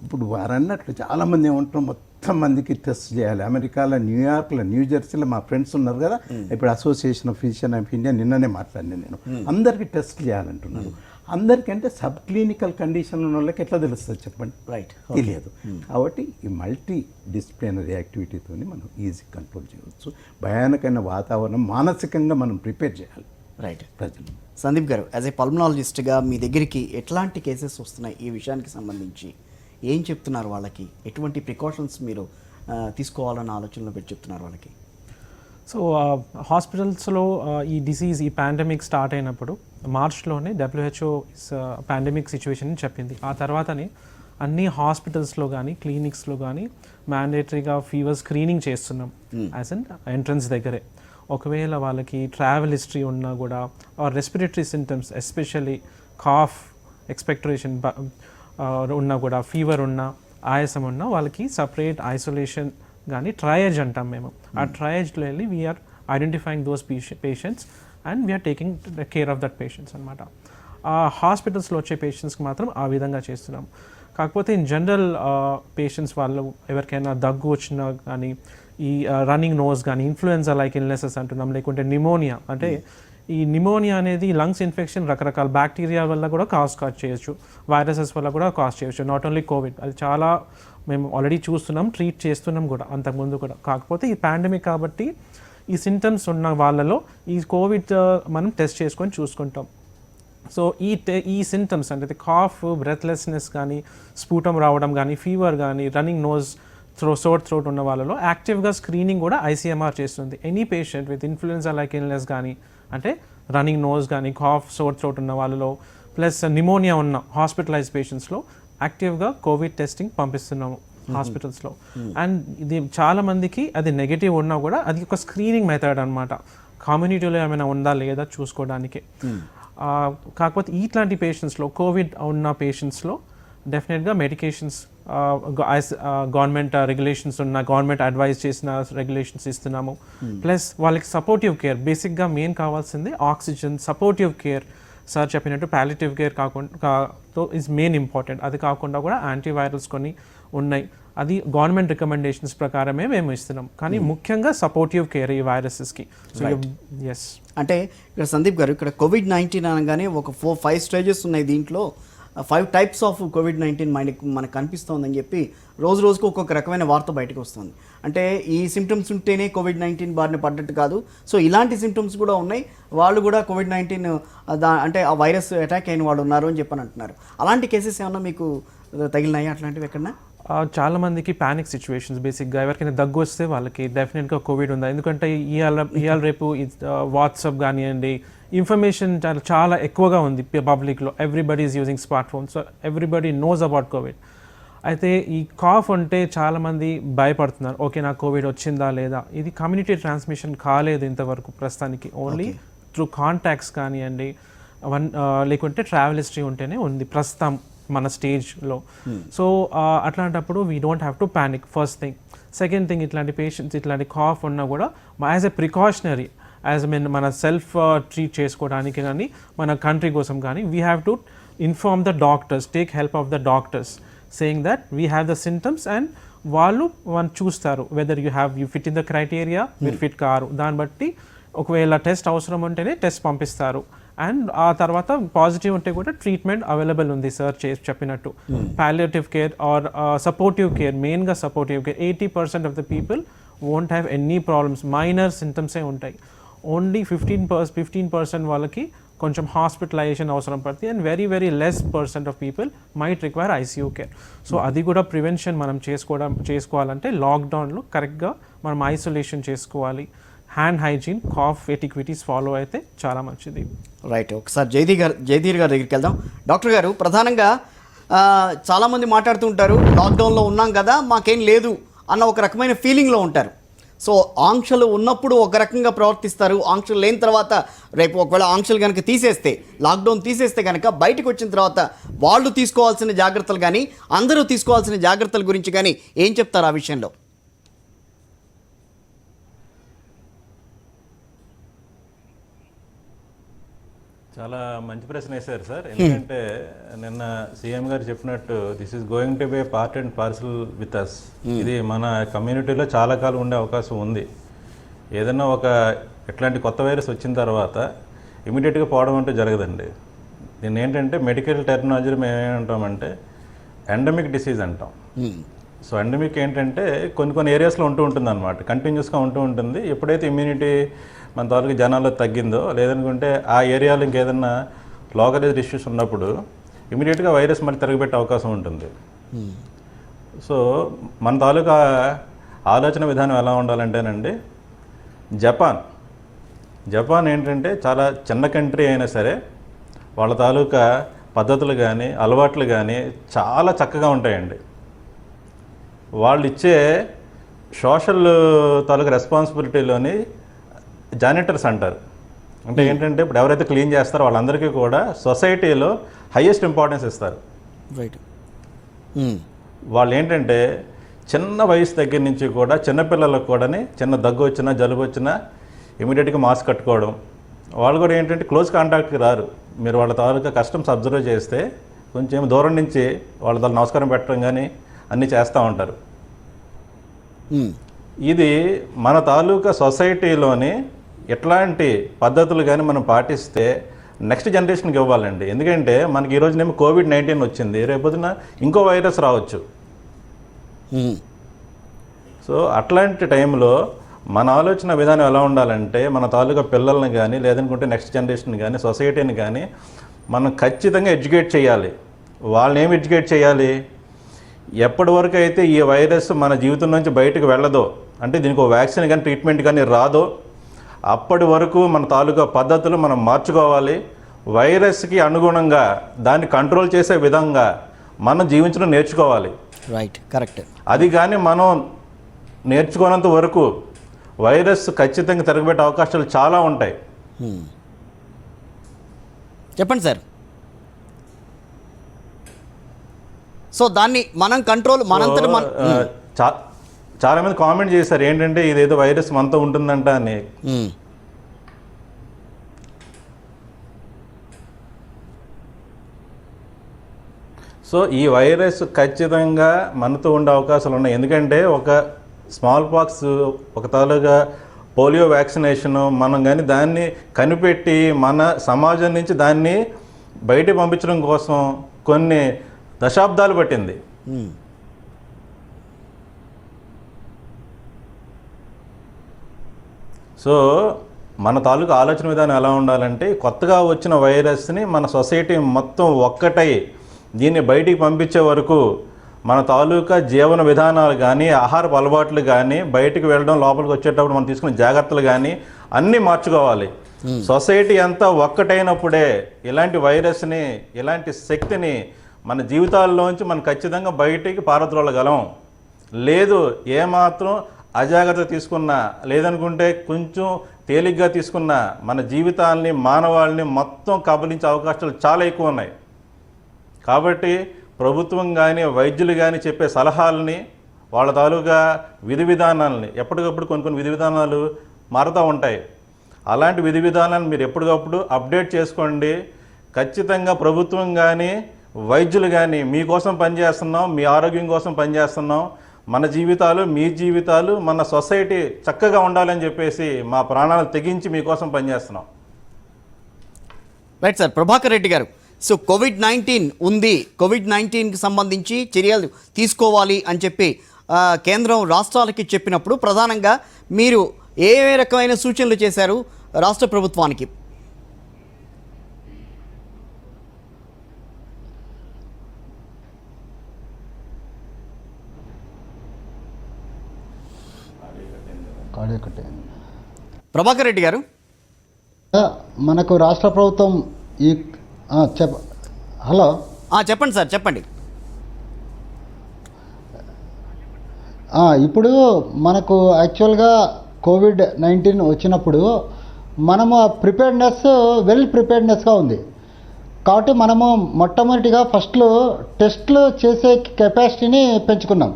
ఇప్పుడు వారు అన్నట్లు చాలామంది ఏమంటారు, మొత్తం మందికి టెస్ట్ చేయాలి. అమెరికాలో, న్యూయార్క్లో, న్యూజెర్సీలో మా ఫ్రెండ్స్ ఉన్నారు కదా, ఇప్పుడు association of physician of India నిన్ననే మాట్లాడినాను నేను. అందరికీ టెస్ట్ చేయాలంటున్నారు. అందరికంటే సబ్ క్లినికల్ కండిషన్ ఉన్న వాళ్ళకి ఎట్లా తెలుస్తుంది చెప్పండి? రైట్. తెలియదు. కాబట్టి ఈ మల్టీ డిసిప్లినరీ యాక్టివిటీతో మనం ఈజీ కంట్రోల్ చేయవచ్చు. భయానకమైన వాతావరణం మానసికంగా మనం ప్రిపేర్ చేయాలి రైట్ ప్రజలు. సందీప్ గారు, యాజ్ ఏ పల్మనాలజిస్ట్గా మీ దగ్గరికి ఎట్లాంటి కేసెస్ వస్తున్నాయి ఈ విషయానికి సంబంధించి ఏం చెప్తున్నారు వాళ్ళకి? ఎటువంటి ప్రికాషన్స్ మీరు తీసుకోవాలన్న ఆలోచనలో పెట్టి చెప్తున్నారు వాళ్ళకి? సో హాస్పిటల్స్లో ఈ డిసీజ్, ఈ పాండమిక్ స్టార్ట్ అయినప్పుడు మార్చ్లోనే WHO పాండమిక్ సిచ్యువేషన్ చెప్పింది. ఆ తర్వాతనే అన్ని హాస్పిటల్స్లో కానీ క్లినిక్స్లో కానీ మ్యాండేటరీగా ఫీవర్ స్క్రీనింగ్ చేస్తున్నాం యాజ్ అన్ ఎంట్రన్స్ దగ్గరే. ఒకవేళ వాళ్ళకి ట్రావెల్ హిస్టరీ ఉన్నా కూడా రెస్పిరేటరీ సింటమ్స్ ఎస్పెషల్లీ కాఫ్, ఎక్స్పెక్టరేషన్ ఉన్నా కూడా, ఫీవర్ ఉన్నా, ఆయాసం ఉన్నా వాళ్ళకి సపరేట్ ఐసోలేషన్ కానీ ట్రయేజ్ అంటాం మేము. ఆ ట్రయేజ్లో వెళ్ళి we're identifying those patients and we're taking care of that patients అనమాట. ఆ హాస్పిటల్స్లో వచ్చే పేషెంట్స్కి మాత్రం ఆ విధంగా చేస్తున్నాం. కాకపోతే ఇన్ జనరల్ పేషెంట్స్ వాళ్ళు ఎవరికైనా దగ్గు వచ్చినా కానీ ఈ రన్నింగ్ నోస్ కానీ ఇన్ఫ్లుయెన్జా లైక్ ఇల్నెసెస్ అంటున్నాం, లేకుంటే నిమోనియా అంటే ఈ నిమోనియా అనేది లంగ్స్ ఇన్ఫెక్షన్ రకరకాల బ్యాక్టీరియా వల్ల కూడా కాజ్ చేయొచ్చు, వైరసెస్ వల్ల కూడా కాజ్ చేయొచ్చు, నాట్ ఓన్లీ కోవిడ్. అది చాలా మేము ఆల్రెడీ చూస్తున్నాం, ట్రీట్ చేస్తున్నాం కూడా అంతకుముందు కూడా. కాకపోతే ఈ పాండమిక్ కాబట్టి ఈ సింటమ్స్ ఉన్న వాళ్ళలో ఈ కోవిడ్ మనం టెస్ట్ చేసుకొని చూసుకుంటాం. సో ఈ సింటమ్స్ అంటే కాఫ్, బ్రెత్లెస్నెస్ కానీ, స్ఫూటం రావడం కానీ, ఫీవర్ కానీ, రన్నింగ్ నోస్, సోర్ థ్రోట్ ఉన్న వాళ్ళలో యాక్టివ్గా స్క్రీనింగ్ కూడా ఐసీఎంఆర్ చేస్తుంది. Any patient with influenza like illness కానీ, అంటే రన్నింగ్ నోస్ కానీ, కాఫ్, సోర్ థ్రోట్ ఉన్న వాళ్ళలో, ప్లస్ నిమోనియా ఉన్న హాస్పిటలైజ్ పేషెంట్స్లో యాక్టివ్గా కోవిడ్ టెస్టింగ్ పంపిస్తున్నాము హాస్పిటల్స్లో. అండ్ ఇది చాలా మందికి అది నెగిటివ్ ఉన్నా కూడా అది ఒక స్క్రీనింగ్ మెథడ్ అనమాట, కమ్యూనిటీలో ఏమైనా ఉందా లేదా చూసుకోవడానికి. కాకపోతే ఇట్లాంటి పేషెంట్స్లో, కోవిడ్ ఉన్న పేషెంట్స్లో డెఫినెట్గా మెడికేషన్స్ గవర్నమెంట్ రెగ్యులేషన్స్ ఉన్న, గవర్నమెంట్ అడ్వైజ్ చేసిన రెగ్యులేషన్స్ ఇస్తున్నాము. ప్లస్ వాళ్ళకి సపోర్టివ్ కేర్, బేసిక్గా మెయిన్ కావాల్సింది ఆక్సిజన్, సపోర్టివ్ కేర్. సార్ చెప్పినట్టు ప్యాలిటివ్ కేర్ కాకుండా ఈజ్ మెయిన్ ఇంపార్టెంట్. అది కాకుండా కూడా యాంటీవైరల్స్ కొన్ని ఉన్నాయి, అది గవర్నమెంట్ రికమెండేషన్స్ ప్రకారమే మేము ఇస్తున్నాం. కానీ ముఖ్యంగా సపోర్టివ్ కేర్ ఈ వైరసెస్కి. సో ఎస్, అంటే ఇక్కడ సందీప్ గారు, ఇక్కడ కోవిడ్-19 అనగానే ఒక 4-5 స్టేజెస్ ఉన్నాయి, దీంట్లో 5 టైప్స్ ఆఫ్ కోవిడ్-19 మనకు కనిపిస్తోందని చెప్పి రోజు రోజుకు ఒక్కొక్క రకమైన వార్త బయటకు వస్తుంది. అంటే ఈ సిమ్టమ్స్ ఉంటేనే కోవిడ్-19 బారిన పడ్డట్టు కాదు, సో ఇలాంటి సిమ్టమ్స్ కూడా ఉన్నాయి, వాళ్ళు కూడా కోవిడ్-19 అంటే ఆ వైరస్ అటాక్ అయిన వాళ్ళు ఉన్నారు అని చెప్పని అంటున్నారు. అలాంటి కేసెస్ ఏమన్నా మీకు తగిలినాయా అట్లాంటివి ఎక్కడన్నా? చాలా మందికి ప్యానిక్ సిచ్యువేషన్స్, బేసిక్గా ఎవరికైనా దగ్గు వస్తే వాళ్ళకి డెఫినెట్గా కోవిడ్ ఉందా, ఎందుకంటే ఇవాళ రేపు వాట్సాప్ కానివ్వండి, ఇన్ఫర్మేషన్ చాలా ఎక్కువగా ఉంది పబ్లిక్లో. Everybody is using smart phone, so everybody knows about Covid. అయితే ఈ కాఫ్ అంటే చాలామంది భయపడుతున్నారు, ఓకే నాకు కోవిడ్ వచ్చిందా లేదా. ఇది కమ్యూనిటీ ట్రాన్స్మిషన్ కాలేదు ఇంతవరకు ప్రస్తుతానికి, ఓన్లీ త్రూ కాంటాక్ట్స్ కానివ్వండి, లేకుంటే ట్రావెల్ హిస్టరీ ఉంటేనే ఉంది ప్రస్తుతం మన స్టేజ్లో. సో అట్లాంటప్పుడు we don't have to panic, first thing. Second thing, ఇట్లాంటి పేషెంట్స్ ఇట్లాంటి కాఫ్ ఉన్నా కూడా యాజ్ ఎ ప్రికాషనరీ, మన సెల్ఫ్ ట్రీట్ చేసుకోవడానికి కానీ, మన కంట్రీ కోసం కానీ, we have to inform the doctors, take help of the doctors, saying that we have the symptoms and వాళ్ళు చూస్తారు whether you fit in the criteria, మీరు ఫిట్ కారు. దాన్ని బట్టి ఒకవేళ టెస్ట్ అవసరం ఉంటేనే టెస్ట్ పంపిస్తారు. అండ్ ఆ తర్వాత పాజిటివ్ ఉంటే కూడా ట్రీట్మెంట్ అవైలబుల్ ఉంది సార్ చెప్పినట్టు. Palliative care or supportive care, మెయిన్గా supportive care. 80% of the people won't have any problems, minor సింటమ్సే ఉంటాయి. ఓన్లీ 15% వాళ్ళకి కొంచెం హాస్పిటలైజేషన్ అవసరం పడుతుంది. And very less % of people might require ICU care. So అది కూడా ప్రివెన్షన్ మనం చేసుకోవాలంటే లాక్డౌన్లో కరెక్ట్గా మనం ఐసోలేషన్ చేసుకోవాలి. హ్యాండ్ హైజీన్, కాఫ్ ఎటిక్విటీస్ ఫాలో అయితే చాలా మంచిది. రైట్, ఒకసారి జయధీర్ గారి దగ్గరికి వెళ్దాం. డాక్టర్ గారు, ప్రధానంగా చాలామంది మాట్లాడుతూ ఉంటారు, లాక్డౌన్లో ఉన్నాం కదా మాకేం లేదు అన్న ఒక రకమైన ఫీలింగ్లో ఉంటారు. సో ఆంక్షలు ఉన్నప్పుడు ఒక రకంగా ప్రవర్తిస్తారు, ఆంక్షలు లేని తర్వాత, రేపు ఒకవేళ ఆంక్షలు కనుక తీసేస్తే, లాక్డౌన్ తీసేస్తే కనుక బయటకు వచ్చిన తర్వాత వాళ్ళు తీసుకోవాల్సిన జాగ్రత్తలు కానీ, అందరూ తీసుకోవాల్సిన జాగ్రత్తల గురించి కానీ ఏం చెప్తారు ఆ విషయంలో? చాలా మంచి ప్రశ్న వేశారు సార్. ఎందుకంటే నిన్న సీఎం గారు చెప్పినట్టు this is going to be part and parcel with us. ఇది మన కమ్యూనిటీలో చాలా కాలం ఉండే అవకాశం ఉంది. ఏదైనా ఒక ఇట్లాంటి కొత్త వైరస్ వచ్చిన తర్వాత ఇమీడియట్గా పోవడం అంటూ జరగదండి. దీన్ని ఏంటంటే మెడికల్ టెర్మినాలజీ మేము ఏమంటామంటే ఎండమిక్ డిసీజ్ అంటాం. సో ఎండమిక్ ఏంటంటే కొన్ని ఏరియాస్లో ఉంటుంది అనమాట, కంటిన్యూస్గా ఉంటుంది. ఎప్పుడైతే ఇమ్యూనిటీ మన తాలూకు జనాల్లో తగ్గిందో, లేదనుకుంటే ఆ ఏరియాలో ఇంకేదన్నా లోకలైజ్డ్ ఇష్యూస్ ఉన్నప్పుడు ఇమీడియట్గా వైరస్ మళ్ళీ తిరగబెట్టే అవకాశం ఉంటుంది. సో మన తాలూకా ఆలోచన విధానం ఎలా ఉండాలంటేనండి, జపాన్ ఏంటంటే చాలా చిన్న కంట్రీ అయినా సరే వాళ్ళ తాలూకా పద్ధతులు కానీ అలవాట్లు కానీ చాలా చక్కగా ఉంటాయండి. వాళ్ళు ఇచ్చే సోషల్ తాలూకా రెస్పాన్సిబిలిటీలోని జానిటర్స్ అంటారు. అంటే ఏంటంటే ఇప్పుడు ఎవరైతే క్లీన్ చేస్తారో వాళ్ళందరికీ కూడా సొసైటీలో హైయెస్ట్ ఇంపార్టెన్స్ ఇస్తారు. రైట్. వాళ్ళు ఏంటంటే చిన్న వయసు దగ్గర నుంచి కూడా చిన్నపిల్లలకు కూడా చిన్న దగ్గు వచ్చినా జలుబు వచ్చినా ఇమీడియట్గా మాస్క్ కట్టుకోవడం. వాళ్ళు కూడా ఏంటంటే క్లోజ్ కాంటాక్ట్కి రారు. మీరు వాళ్ళ తాలూకా కస్టమ్స్ అబ్జర్వ్ చేస్తే కొంచెం దూరం నుంచి వాళ్ళ నమస్కారం పెట్టడం కానీ అన్నీ చేస్తూ ఉంటారు. ఉమ్, ఇది మన తాలూకా సొసైటీలోని ఎట్లాంటి పద్ధతులు కానీ మనం పాటిస్తే నెక్స్ట్ జనరేషన్కి ఇవ్వాలండి. ఎందుకంటే మనకి ఈ రోజునేమో కోవిడ్-19 వచ్చింది, రేపొద్దున ఇంకో వైరస్ రావచ్చు. ఉమ్, సో అట్లాంటి టైంలో మన ఆలోచన విధానం ఎలా ఉండాలంటే మన తాలూకా పిల్లల్ని కానీ లేదనుకుంటే నెక్స్ట్ జనరేషన్ కానీ సొసైటీని కానీ మనం ఖచ్చితంగా ఎడ్యుకేట్ చేయాలి. వాళ్ళని ఏమి ఎడ్యుకేట్ చేయాలి? ఎప్పటి వరకు అయితే ఈ వైరస్ మన జీవితం నుంచి బయటకు వెళ్ళదో, అంటే దీనికి ఒక వ్యాక్సిన్ కానీ ట్రీట్మెంట్ కానీ రాదో, అప్పటి వరకు మన తాలూకా పద్ధతులు మనం మార్చుకోవాలి. వైరస్కి అనుగుణంగా దాన్ని కంట్రోల్ చేసే విధంగా మనం జీవించడం నేర్చుకోవాలి. Right, correct. అది కానీ మనం నేర్చుకున్నంత వరకు వైరస్ ఖచ్చితంగా తిరగబెట్టే అవకాశాలు చాలా ఉంటాయి. చెప్పండి సార్. సో దాన్ని మనం కంట్రోల్ మనంతటి మన చాలా మంది కామెంట్ చేశారు ఏంటంటే ఇదేదో వైరస్ మనతో ఉంటుందంట అని. సో ఈ వైరస్ ఖచ్చితంగా మనతో ఉండే అవకాశాలు ఉన్నాయి. ఎందుకంటే ఒక స్మాల్ పాక్స్, ఒక తాలూగా పోలియో వ్యాక్సినేషను మనం కానీ దాన్ని కనిపెట్టి మన సమాజం నుంచి దాన్ని బయట పంపించడం కోసం కొన్ని దశాబ్దాలు పట్టింది. సో మన తాలూకు ఆలోచన విధానం ఎలా ఉండాలంటే కొత్తగా వచ్చిన వైరస్ని మన సొసైటీ మొత్తం ఒక్కటై దీన్ని బయటికి పంపించే వరకు మన తాలూకా జీవన విధానాలు కానీ ఆహారపు అలవాట్లు కానీ బయటికి వెళ్ళడం, లోపలికి వచ్చేటప్పుడు మనం తీసుకునే జాగ్రత్తలు కానీ అన్నీ మార్చుకోవాలి. సొసైటీ అంతా ఒక్కటైనప్పుడే ఇలాంటి వైరస్ని, ఇలాంటి శక్తిని మన జీవితాల్లోంచి మనం ఖచ్చితంగా బయటికి పారద్రోలగలం. లేదు ఏమాత్రం అజాగ్రత్త తీసుకున్నా, లేదనుకుంటే కొంచెం తేలిగ్గా తీసుకున్నా మన జీవితాల్ని, మానవాళిని మొత్తం కబలించే అవకాశాలు చాలా ఎక్కువ ఉన్నాయి. కాబట్టి ప్రభుత్వం కానీ వైద్యులు కానీ చెప్పే సలహాలని, వాళ్ళ తాలూకా విధి విధానాలని, ఎప్పటికప్పుడు కొన్ని విధి విధానాలు మారుతూ ఉంటాయి. అలాంటి విధి విధానాలను మీరు ఎప్పటికప్పుడు అప్డేట్ చేసుకోండి. ఖచ్చితంగా ప్రభుత్వం కానీ వైద్యులు కానీ మీకోసం పనిచేస్తున్నాం, మీ ఆరోగ్యం కోసం పనిచేస్తున్నాం. మన జీవితాలు, మీ జీవితాలు, మన సొసైటీ చక్కగా ఉండాలని చెప్పేసి మా ప్రాణాలు తెగించి మీకోసం పనిచేస్తున్నాం. Right sir. ప్రభాకర్ రెడ్డి గారు, సో కోవిడ్-19 ఉంది, కోవిడ్-19కి సంబంధించి చర్యలు తీసుకోవాలి అని చెప్పి కేంద్రం రాష్ట్రాలకి చెప్పినప్పుడు ప్రధానంగా మీరు ఏ రకమైన సూచనలు చేశారు రాష్ట్ర ప్రభుత్వానికి? ప్రభాకర్ రెడ్డి గారు, మనకు రాష్ట్ర ప్రభుత్వం ఈ హలో చెప్పండి సార్, చెప్పండి. ఇప్పుడు మనకు యాక్చువల్గా కోవిడ్-19 వచ్చినప్పుడు మనము ప్రిపేర్డ్నెస్ వెల్ ప్రిపేర్డ్నెస్గా ఉంది. కాబట్టి మనము మొట్టమొదటిగా ఫస్ట్లో టెస్ట్లు చేసే కెపాసిటీని పెంచుకున్నాం.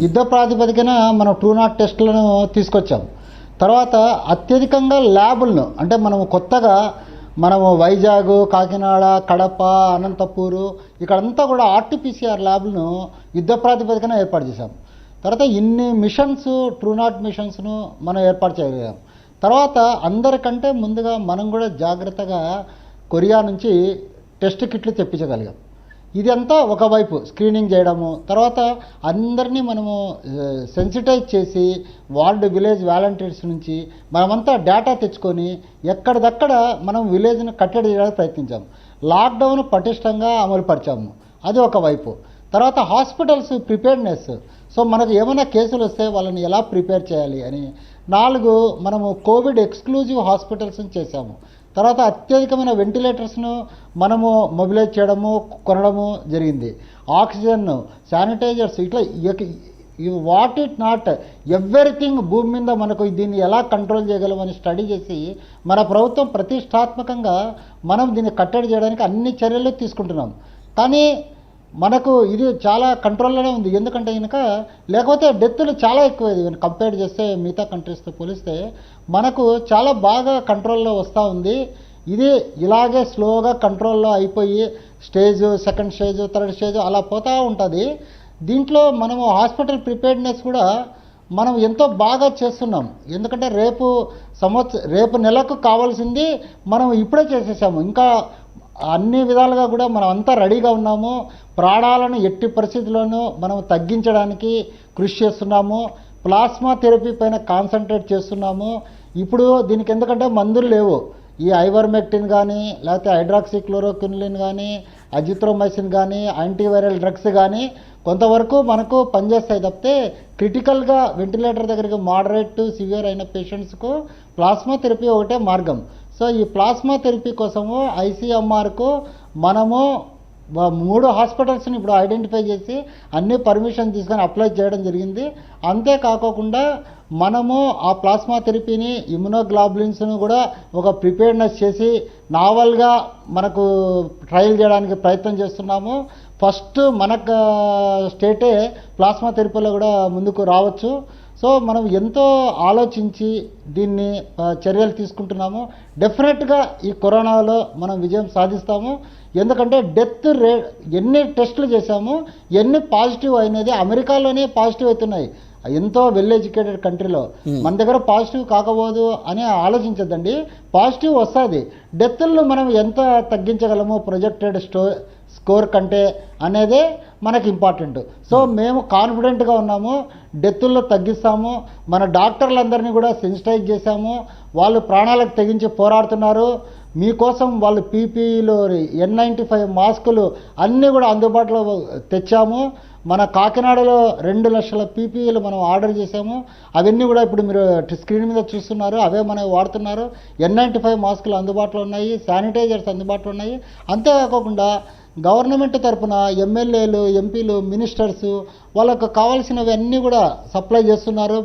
యుద్ధ ప్రాతిపదికన మనం 2 టెస్టులను తీసుకొచ్చాం. తర్వాత అత్యధికంగా ల్యాబులను, అంటే మనము కొత్తగా మనము వైజాగ్, కాకినాడ, కడప, అనంతపూరు ఇక్కడంతా కూడా ఆర్టీపీసీఆర్ ల్యాబ్లను యుద్ధ ప్రాతిపదికన ఏర్పాటు చేశాం. తర్వాత ఇన్ని మిషన్స్, 2 మిషన్స్ను మనం ఏర్పాటు చేయగలిగాం. తర్వాత అందరికంటే ముందుగా మనం కూడా జాగ్రత్తగా కొరియా నుంచి టెస్ట్ కిట్లు తెప్పించగలిగాం. ఇదంతా ఒకవైపు స్క్రీనింగ్ చేయడము, తర్వాత అందరినీ మనము సెన్సిటైజ్ చేసి వార్డు, విలేజ్ వాలంటీర్స్ నుంచి మనమంతా డేటా తెచ్చుకొని ఎక్కడిదక్కడ మనం విలేజ్ను కట్టడి చేయడానికి ప్రయత్నించాము. లాక్డౌన్ పటిష్టంగా అమలుపరిచాము, అది ఒకవైపు. తర్వాత హాస్పిటల్స్ ప్రిపేర్డ్నెస్, సో మనకు ఏమైనా కేసులు వస్తే వాళ్ళని ఎలా ప్రిపేర్ చేయాలి అని 4 మనము కోవిడ్ ఎక్స్క్లూజివ్ హాస్పిటల్స్ని చేశాము. తర్వాత అత్యధికమైన వెంటిలేటర్స్ను మనము మొబిలైజ్ చేయడము, కొనడము జరిగింది. ఆక్సిజన్, శానిటైజర్స్, ఇట్లా వాట్ ఇట్ నాట్ ఎవ్రీథింగ్ భూమి మీద మనకు దీన్ని ఎలా కంట్రోల్ చేయగలమని స్టడీ చేసి మన ప్రభుత్వం ప్రతిష్టాత్మకంగా మనం దీన్ని కట్టడి చేయడానికి అన్ని చర్యలు తీసుకుంటున్నాం. కానీ మనకు ఇది చాలా కంట్రోల్లోనే ఉంది. ఎందుకంటే కనుక లేకపోతే డెత్తులు చాలా ఎక్కువ, ఇది కంపేర్ చేస్తే మిగతా కంట్రీస్తో పోలిస్తే మనకు చాలా బాగా కంట్రోల్లో వస్తూ ఉంది. ఇది ఇలాగే స్లోగా కంట్రోల్లో అయిపోయి stage, second stage, third stage అలా పోతూ ఉంటుంది. దీంట్లో మనము హాస్పిటల్ ప్రిపేర్డ్నెస్ కూడా మనం ఎంతో బాగా చేస్తున్నాం. ఎందుకంటే రేపు నెలకు కావాల్సింది మనం ఇప్పుడే చేసేసాము. ఇంకా అన్ని విధాలుగా కూడా మనం అంతా రెడీగా ఉన్నాము. ప్రాణాలను ఎట్టి పరిస్థితుల్లోనూ మనం తగ్గించడానికి కృషి చేస్తున్నాము. ప్లాస్మా థెరపీ పైన కాన్సన్ట్రేట్ చేస్తున్నాము. ఇప్పుడు దీనికి ఎందుకంటే మందులు లేవు. ఈ ఐవర్మెక్టిన్ కానీ, లేకపోతే హైడ్రాక్సిక్లోరోక్వినిన్ కానీ, అజిత్రోమైసిన్ కానీ, యాంటీవైరల్ డ్రగ్స్ కానీ కొంతవరకు మనకు పనిచేస్తాయి తప్పితే క్రిటికల్గా వెంటిలేటర్ దగ్గరికి మోడరేట్ టు సివియర్ అయిన పేషెంట్స్కు ప్లాస్మా థెరపీ ఒకటే మార్గం. సో ఈ ప్లాస్మా థెరపీ కోసము ఐసీఎంఆర్కు మనము 3 హాస్పిటల్స్ని ఇప్పుడు ఐడెంటిఫై చేసి అన్ని పర్మిషన్ తీసుకొని అప్లై చేయడం జరిగింది. అంతేకాకుండా మనము ఆ ప్లాస్మా థెరపీని, ఇమ్యునోగ్లోబులిన్స్ను కూడా ఒక ప్రిపేర్డ్నెస్ చేసి నావల్గా మనకు ట్రయల్ చేయడానికి ప్రయత్నం చేస్తున్నాము. ఫస్ట్ మన స్టేటే ప్లాస్మా థెరపీలో కూడా ముందుకు రావచ్చు. సో మనం ఎంతో ఆలోచించి దీన్ని చర్యలు తీసుకుంటున్నాము. డెఫినెట్గా ఈ కరోనాలో మనం విజయం సాధిస్తాము. ఎందుకంటే డెత్ రేట్ ఎన్ని టెస్టులు చేశాము, ఎన్ని పాజిటివ్ అయినది అమెరికాలోనే పాజిటివ్ అవుతున్నాయి. ఎంతో వెల్ ఎడ్యుకేటెడ్ కంట్రీలో మన దగ్గర పాజిటివ్ కాకపోదు అని ఆలోచించద్దండి. పాజిటివ్ వస్తుంది. డెత్లను మనం ఎంత తగ్గించగలము ప్రొజెక్టెడ్ స్కోర్ కంటే అనేదే మనకి ఇంపార్టెంట్. సో మేము కాన్ఫిడెంట్గా ఉన్నాము, డెత్తుల్లో తగ్గిస్తాము. మన డాక్టర్లందరినీ కూడా సెన్సిటైజ్ చేశాము. వాళ్ళు ప్రాణాలకు తెగించి పోరాడుతున్నారు. మీకోసం వాళ్ళు పీపీఈలు, N95 మాస్కులు అన్నీ కూడా అందుబాటులో తెచ్చాము. మన కాకినాడలో 2 లక్షల పీపీఈలు మనం ఆర్డర్ చేసాము. అవన్నీ కూడా ఇప్పుడు మీరు స్క్రీన్ మీద చూస్తున్నారు, అవే మనం వాడుతున్నారు. N95 మాస్కులు అందుబాటులో ఉన్నాయి, శానిటైజర్స్ అందుబాటులో ఉన్నాయి. అంతేకాకుండా గవర్నమెంట్ తరఫున ఎమ్మెల్యేలు, ఎంపీలు, మినిస్టర్స్ వాళ్ళకు కావాల్సినవి అన్నీ కూడా సప్లై చేస్తున్నారు.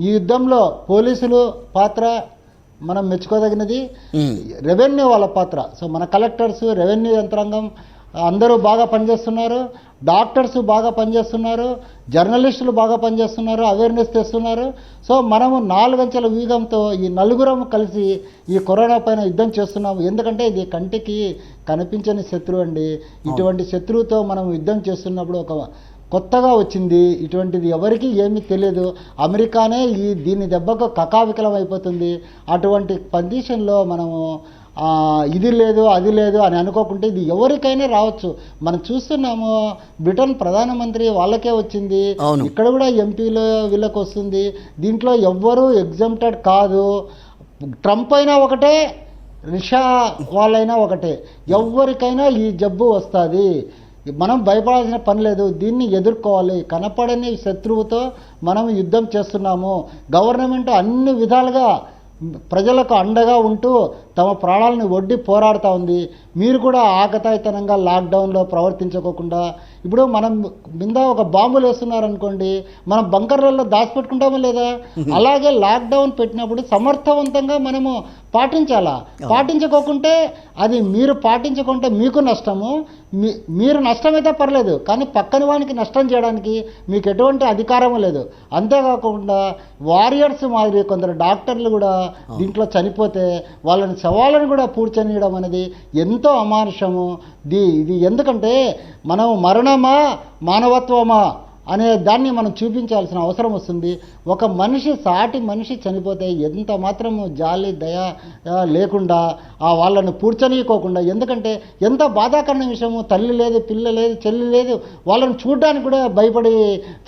ఈ యుద్ధంలో పోలీసులు పాత్ర మనం మెచ్చుకోదగినది, రెవెన్యూ వాళ్ళ పాత్ర. సో మన కలెక్టర్స్, రెవెన్యూ యంత్రాంగం అందరూ బాగా పనిచేస్తున్నారు. డాక్టర్స్ బాగా పనిచేస్తున్నారు, జర్నలిస్టులు బాగా పనిచేస్తున్నారు, అవేర్నెస్ తెస్తున్నారు. సో మనము 4 అంచెల వ్యూహంతో ఈ నలుగురం కలిసి ఈ కరోనా పైన యుద్ధం చేస్తున్నాము. ఎందుకంటే ఇది కంటికి కనిపించని శత్రువు అండి. ఇటువంటి శత్రువుతో మనం యుద్ధం చేస్తున్నప్పుడు ఒక కొత్తగా వచ్చింది, ఇటువంటిది ఎవరికి ఏమీ తెలియదు. అమెరికానే దీని దెబ్బకు కకావికలం అయిపోతుంది. అటువంటి కండిషన్లో మనము ఇది లేదు అది లేదు అని అనుకోకుంటే ఇది ఎవరికైనా రావచ్చు. మనం చూస్తున్నాము, బ్రిటన్ ప్రధానమంత్రి వాళ్ళకే వచ్చింది, ఇక్కడ కూడా ఎంపీలు వీళ్ళకి వస్తుంది. దీంట్లో ఎవ్వరూ ఎగ్జామ్టెడ్ కాదు. ట్రంప్ అయినా ఒకటే, రష్యా వాళ్ళైనా ఒకటే, ఎవరికైనా ఈ జబ్బు వస్తుంది. మనం భయపడాల్సిన పని లేదు. దీన్ని ఎదుర్కోవాలి. కనపడని శత్రువుతో మనం యుద్ధం చేస్తున్నాము. గవర్నమెంట్ అన్ని విధాలుగా ప్రజలకు అండగా ఉంటూ తమ ప్రాణాలను ఒడ్డి పోరాడుతూ ఉంది. మీరు కూడా ఆకతాయితనంగా లాక్డౌన్లో ప్రవర్తించుకోకుండా, ఇప్పుడు మనం మీద ఒక బాంబులు వేస్తున్నారనుకోండి, మనం బంకర్లలో దాచిపెట్టుకుంటామా లేదా? అలాగే లాక్డౌన్ పెట్టినప్పుడు సమర్థవంతంగా మనము పాటించాలా. పాటించుకోకుంటే అది మీరు పాటించుకుంటే మీకు నష్టము. మీరు నష్టమైతే పర్లేదు, కానీ పక్కన వానికి నష్టం చేయడానికి మీకు ఎటువంటి అధికారము లేదు. అంతేకాకుండా వారియర్స్ మాదిరి కొందరు డాక్టర్లు కూడా దీంట్లో చనిపోతే వాళ్ళని శవాలను కూడా పూడ్చనీయడం అనేది ఎంతో అమానుషము. ఇది ఎందుకంటే మనం మరణమా మానవత్వమా అనే దాన్ని మనం చూపించాల్సిన అవసరం వస్తుంది. ఒక మనిషి, సాటి మనిషి చనిపోతే ఎంత మాత్రము జాలి దయ లేకుండా వాళ్ళను పూడ్చనీయకోకుండా, ఎందుకంటే ఎంత బాధాకరణ విషయము. తల్లి లేదు, పిల్ల లేదు, చెల్లి లేదు, వాళ్ళని చూడడానికి కూడా భయపడి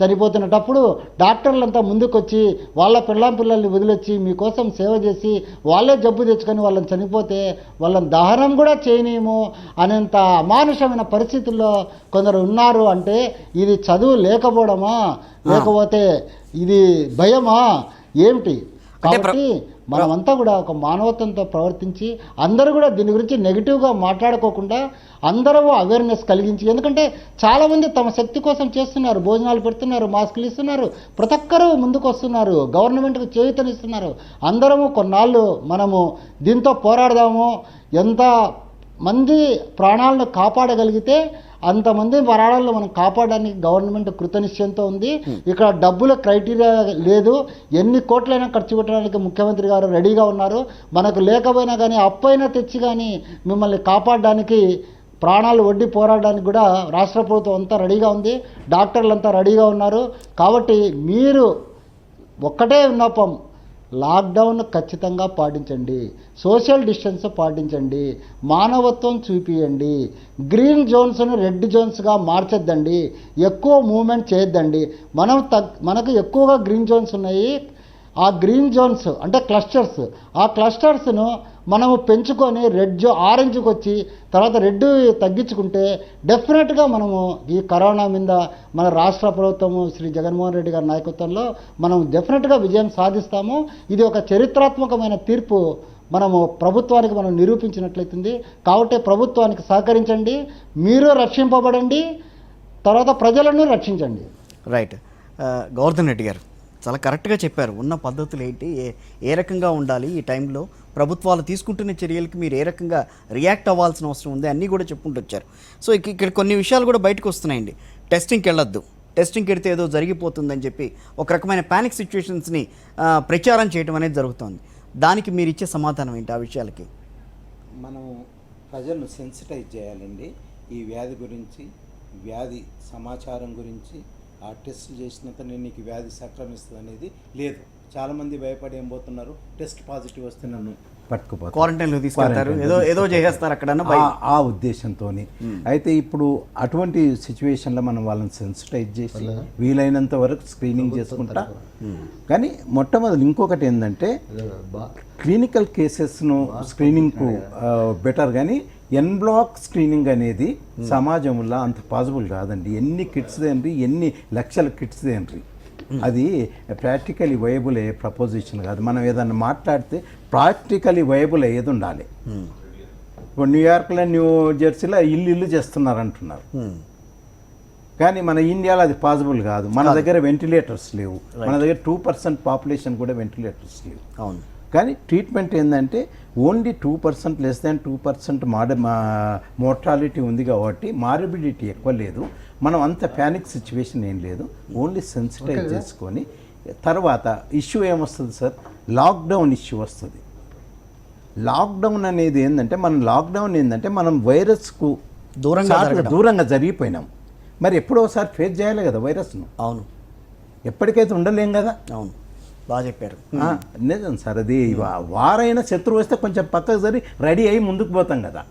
చనిపోతున్నప్పుడు డాక్టర్లంతా ముందుకొచ్చి వాళ్ళ పిల్లల్ని వదిలొచ్చి మీకోసం సేవ చేసి వాళ్ళే జబ్బు తెచ్చుకొని వాళ్ళని చనిపోతే వాళ్ళని దహనం కూడా చేయనీయము అనేంత అమానుషమైన పరిస్థితుల్లో కొందరు ఉన్నారు. అంటే ఇది చదువు లేకపోవడమా, లేకపోతే ఇది భయమా, ఏమిటి? కాబట్టి మనమంతా కూడా ఒక మానవత్వంతో ప్రవర్తించి అందరూ కూడా దీని గురించి నెగిటివ్గా మాట్లాడుకోకుండా అందరూ అవేర్నెస్ కలిగించి, ఎందుకంటే చాలామంది తమ శక్తి కోసం చేస్తున్నారు, భోజనాలు పెడుతున్నారు, మాస్కులు ఇస్తున్నారు, ప్రతి ఒక్కరూ ముందుకు వస్తున్నారు, గవర్నమెంట్కి చేయూతనిస్తున్నారు. అందరము కొన్నాళ్ళు మనము దీంతో పోరాడదాము. ఎంత మంది ప్రాణాలను కాపాడగలిగితే అంతమంది ప్రాణాలను మనం కాపాడడానికి గవర్నమెంట్ కృతనిశ్చయంతో ఉంది. ఇక్కడ డబ్బుల క్రైటీరియా లేదు, ఎన్ని కోట్లైనా ఖర్చు పెట్టడానికి ముఖ్యమంత్రి గారు రెడీగా ఉన్నారు. మనకు లేకపోయినా కానీ అప్పైనా తెచ్చి కానీ మిమ్మల్ని కాపాడడానికి, ప్రాణాలు ఒడ్డి పోరాడడానికి కూడా రాష్ట్ర ప్రభుత్వం అంతా రెడీగా ఉంది, డాక్టర్లు అంతా రెడీగా ఉన్నారు. కాబట్టి మీరు ఒక్కటే విన్నపం, లాక్డౌన్ ఖచ్చితంగా పాటించండి, సోషల్ డిస్టెన్స్ పాటించండి, మానవత్వం చూపియండి, గ్రీన్ జోన్స్ను రెడ్ జోన్స్గా మార్చొద్దండి, ఎక్కువ మూవ్మెంట్ చేయొద్దండి. మనకు ఎక్కువగా గ్రీన్ జోన్స్ ఉన్నాయి. ఆ గ్రీన్ జోన్స్ అంటే క్లస్టర్స్, ఆ క్లస్టర్స్ను మనము పెంచుకొని ఆరెంజ్కి వచ్చి తర్వాత రెడ్ తగ్గించుకుంటే డెఫినెట్గా మనము ఈ కరోనా మీద మన రాష్ట్ర ప్రభుత్వము శ్రీ జగన్మోహన్ రెడ్డి గారి నాయకత్వంలో మనం డెఫినెట్గా విజయం సాధిస్తాము. ఇది ఒక చరిత్రాత్మకమైన తీర్పు మనము ప్రభుత్వానికి మనం నిరూపించినట్లయితుంది. కాబట్టి ప్రభుత్వానికి సహకరించండి, మీరు రక్షింపబడండి, తర్వాత ప్రజలను రక్షించండి. రైట్. గోవర్ధన్ రెడ్డి గారు చాలా కరెక్ట్గా చెప్పారు. ఉన్న పద్ధతులు ఏంటి, ఏ రకంగా ఉండాలి, ఈ టైంలో ప్రభుత్వాలు తీసుకుంటున్న చర్యలకి మీరు ఏ రకంగా రియాక్ట్ అవ్వాల్సిన అవసరం ఉంది, అన్నీ కూడా చెప్పుకుంటూ వచ్చారు. సో ఇక్కడ కొన్ని విషయాలు కూడా బయటకు వస్తున్నాయండి. టెస్టింగ్కి వెళ్ళొద్దు, టెస్టింగ్కి వెడితే ఏదో జరిగిపోతుందని చెప్పి ఒక రకమైన ప్యానిక్ సిచ్యువేషన్స్ని ప్రచారం చేయడం అనేది జరుగుతుంది. దానికి మీరు ఇచ్చే సమాధానం ఏంటి ఆ విషయాలకి? మనం ప్రజలను సెన్సిటైజ్ చేయాలండి. ఈ వ్యాధి గురించి, వ్యాధి సమాచారం గురించి, ఆ టెస్ట్ చేసినంతనే నీకు వ్యాధి సంక్రమిస్తుంది అనేది లేదు. చాలామంది భయపడి ఏం పోతున్నారు, టెస్ట్ పాజిటివ్ వస్తే నన్ను పట్టుకుపోతారు, క్వారంటైన్లో తీసుకెళ్తారు, ఏదో చేసేస్తారు అక్కడ ఆ ఉద్దేశంతో. అయితే ఇప్పుడు అటువంటి సిచ్యువేషన్లో మనం వాళ్ళని సెన్సిటైజ్ చేసి వీలైనంత వరకు స్క్రీనింగ్ చేసుకుంటా. కానీ మొట్టమొదటి ఇంకొకటి ఏంటంటే క్లినికల్ కేసెస్ను స్క్రీనింగ్కు బెటర్, కానీ ఎన్ బ్లాక్ స్క్రీనింగ్ అనేది సమాజంలో అంత పాసిబుల్ కాదండి. ఎన్ని కిట్స్ దేంటి, ఎన్ని లక్షల కిట్స్ దేంటి, అది ప్రాక్టికలీ వైబుల్ అయ్యే ప్రపోజిషన్ కాదు. మనం ఏదన్నా మాట్లాడితే ప్రాక్టికలీ వైబుల్ అయ్యేది ఉండాలి. ఇప్పుడు న్యూయార్క్లో, న్యూ జెర్సీలో ఇల్లు చేస్తున్నారు అంటున్నారు, కానీ మన ఇండియాలో అది పాసిబుల్ కాదు. మన దగ్గర వెంటిలేటర్స్ లేవు, మన దగ్గర 2% పాపులేషన్ కూడా వెంటిలేటర్స్ లేవు. అవును. కానీ ట్రీట్మెంట్ ఏంటంటే ఓన్లీ 2%, లెస్ దాన్ 2% మోర్టాలిటీ ఉంది కాబట్టి మారబిలిటీ ఎక్కువ లేదు. మనం అంత ప్యానిక్ సిచ్యువేషన్ ఏం లేదు. ఓన్లీ సెన్సిటైజ్ చేసుకొని తర్వాత ఇష్యూ ఏమొస్తుంది సార్, లాక్డౌన్ ఇష్యూ వస్తుంది. లాక్డౌన్ అనేది ఏంటంటే మనం వైరస్కు దూరంగా జరిగిపోయినాం. మరి ఎప్పుడోసారి ఫేస్ చేయాలి కదా వైరస్ను. అవును, ఎప్పటికైతే ఉండలేం కదా. అవును, బాగా చెప్పారు. నిజం సార్, అది వారైనా శత్రువు వస్తే కొంచెం పక్కకు సరి రెడీ అయ్యి ముందుకు పోతాం కదా.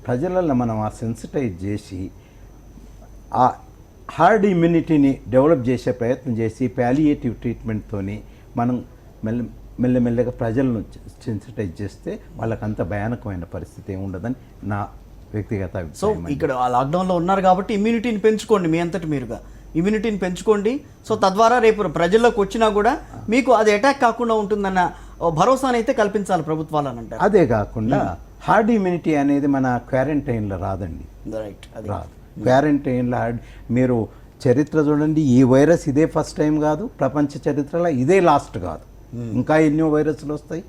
ప్రజలలో మనం ఆ సెన్సిటైజ్ చేసి ఆ హార్డ్ ఇమ్యూనిటీని డెవలప్ చేసే ప్రయత్నం చేసి పాలియేటివ్ ట్రీట్మెంట్తో మనం మెల్లమెల్లగా ప్రజలను సెన్సిటైజ్ చేస్తే వాళ్ళకి అంత భయానకమైన పరిస్థితి ఏమి ఉండదని నా వ్యక్తిగత సో అభిప్రాయం. ఇక్కడ ఆ లాక్డౌన్లో ఉన్నారు కాబట్టి ఇమ్యూనిటీని పెంచుకోండి, మీ అంతటి మీరుగా ఇమ్యూనిటీని పెంచుకోండి. సో తద్వారా రేపు ప్రజల్లోకి వచ్చినా కూడా మీకు అది అటాక్ కాకుండా ఉంటుందన్న భరోసానైతే కల్పించాలి ప్రభుత్వాలు అని అంటారు. అదే కాకుండా హార్డ్ ఇమ్యూనిటీ అనేది మన క్వారంటైన్లో రాదండి. రైట్, రాదు. క్వారంటైన్లో మీరు చరిత్ర చూడండి, ఈ వైరస్ ఇదే ఫస్ట్ టైం కాదు, ప్రపంచ చరిత్రలో ఇదే లాస్ట్ కాదు. ఇంకా ఎన్నో వైరస్లు వస్తాయి,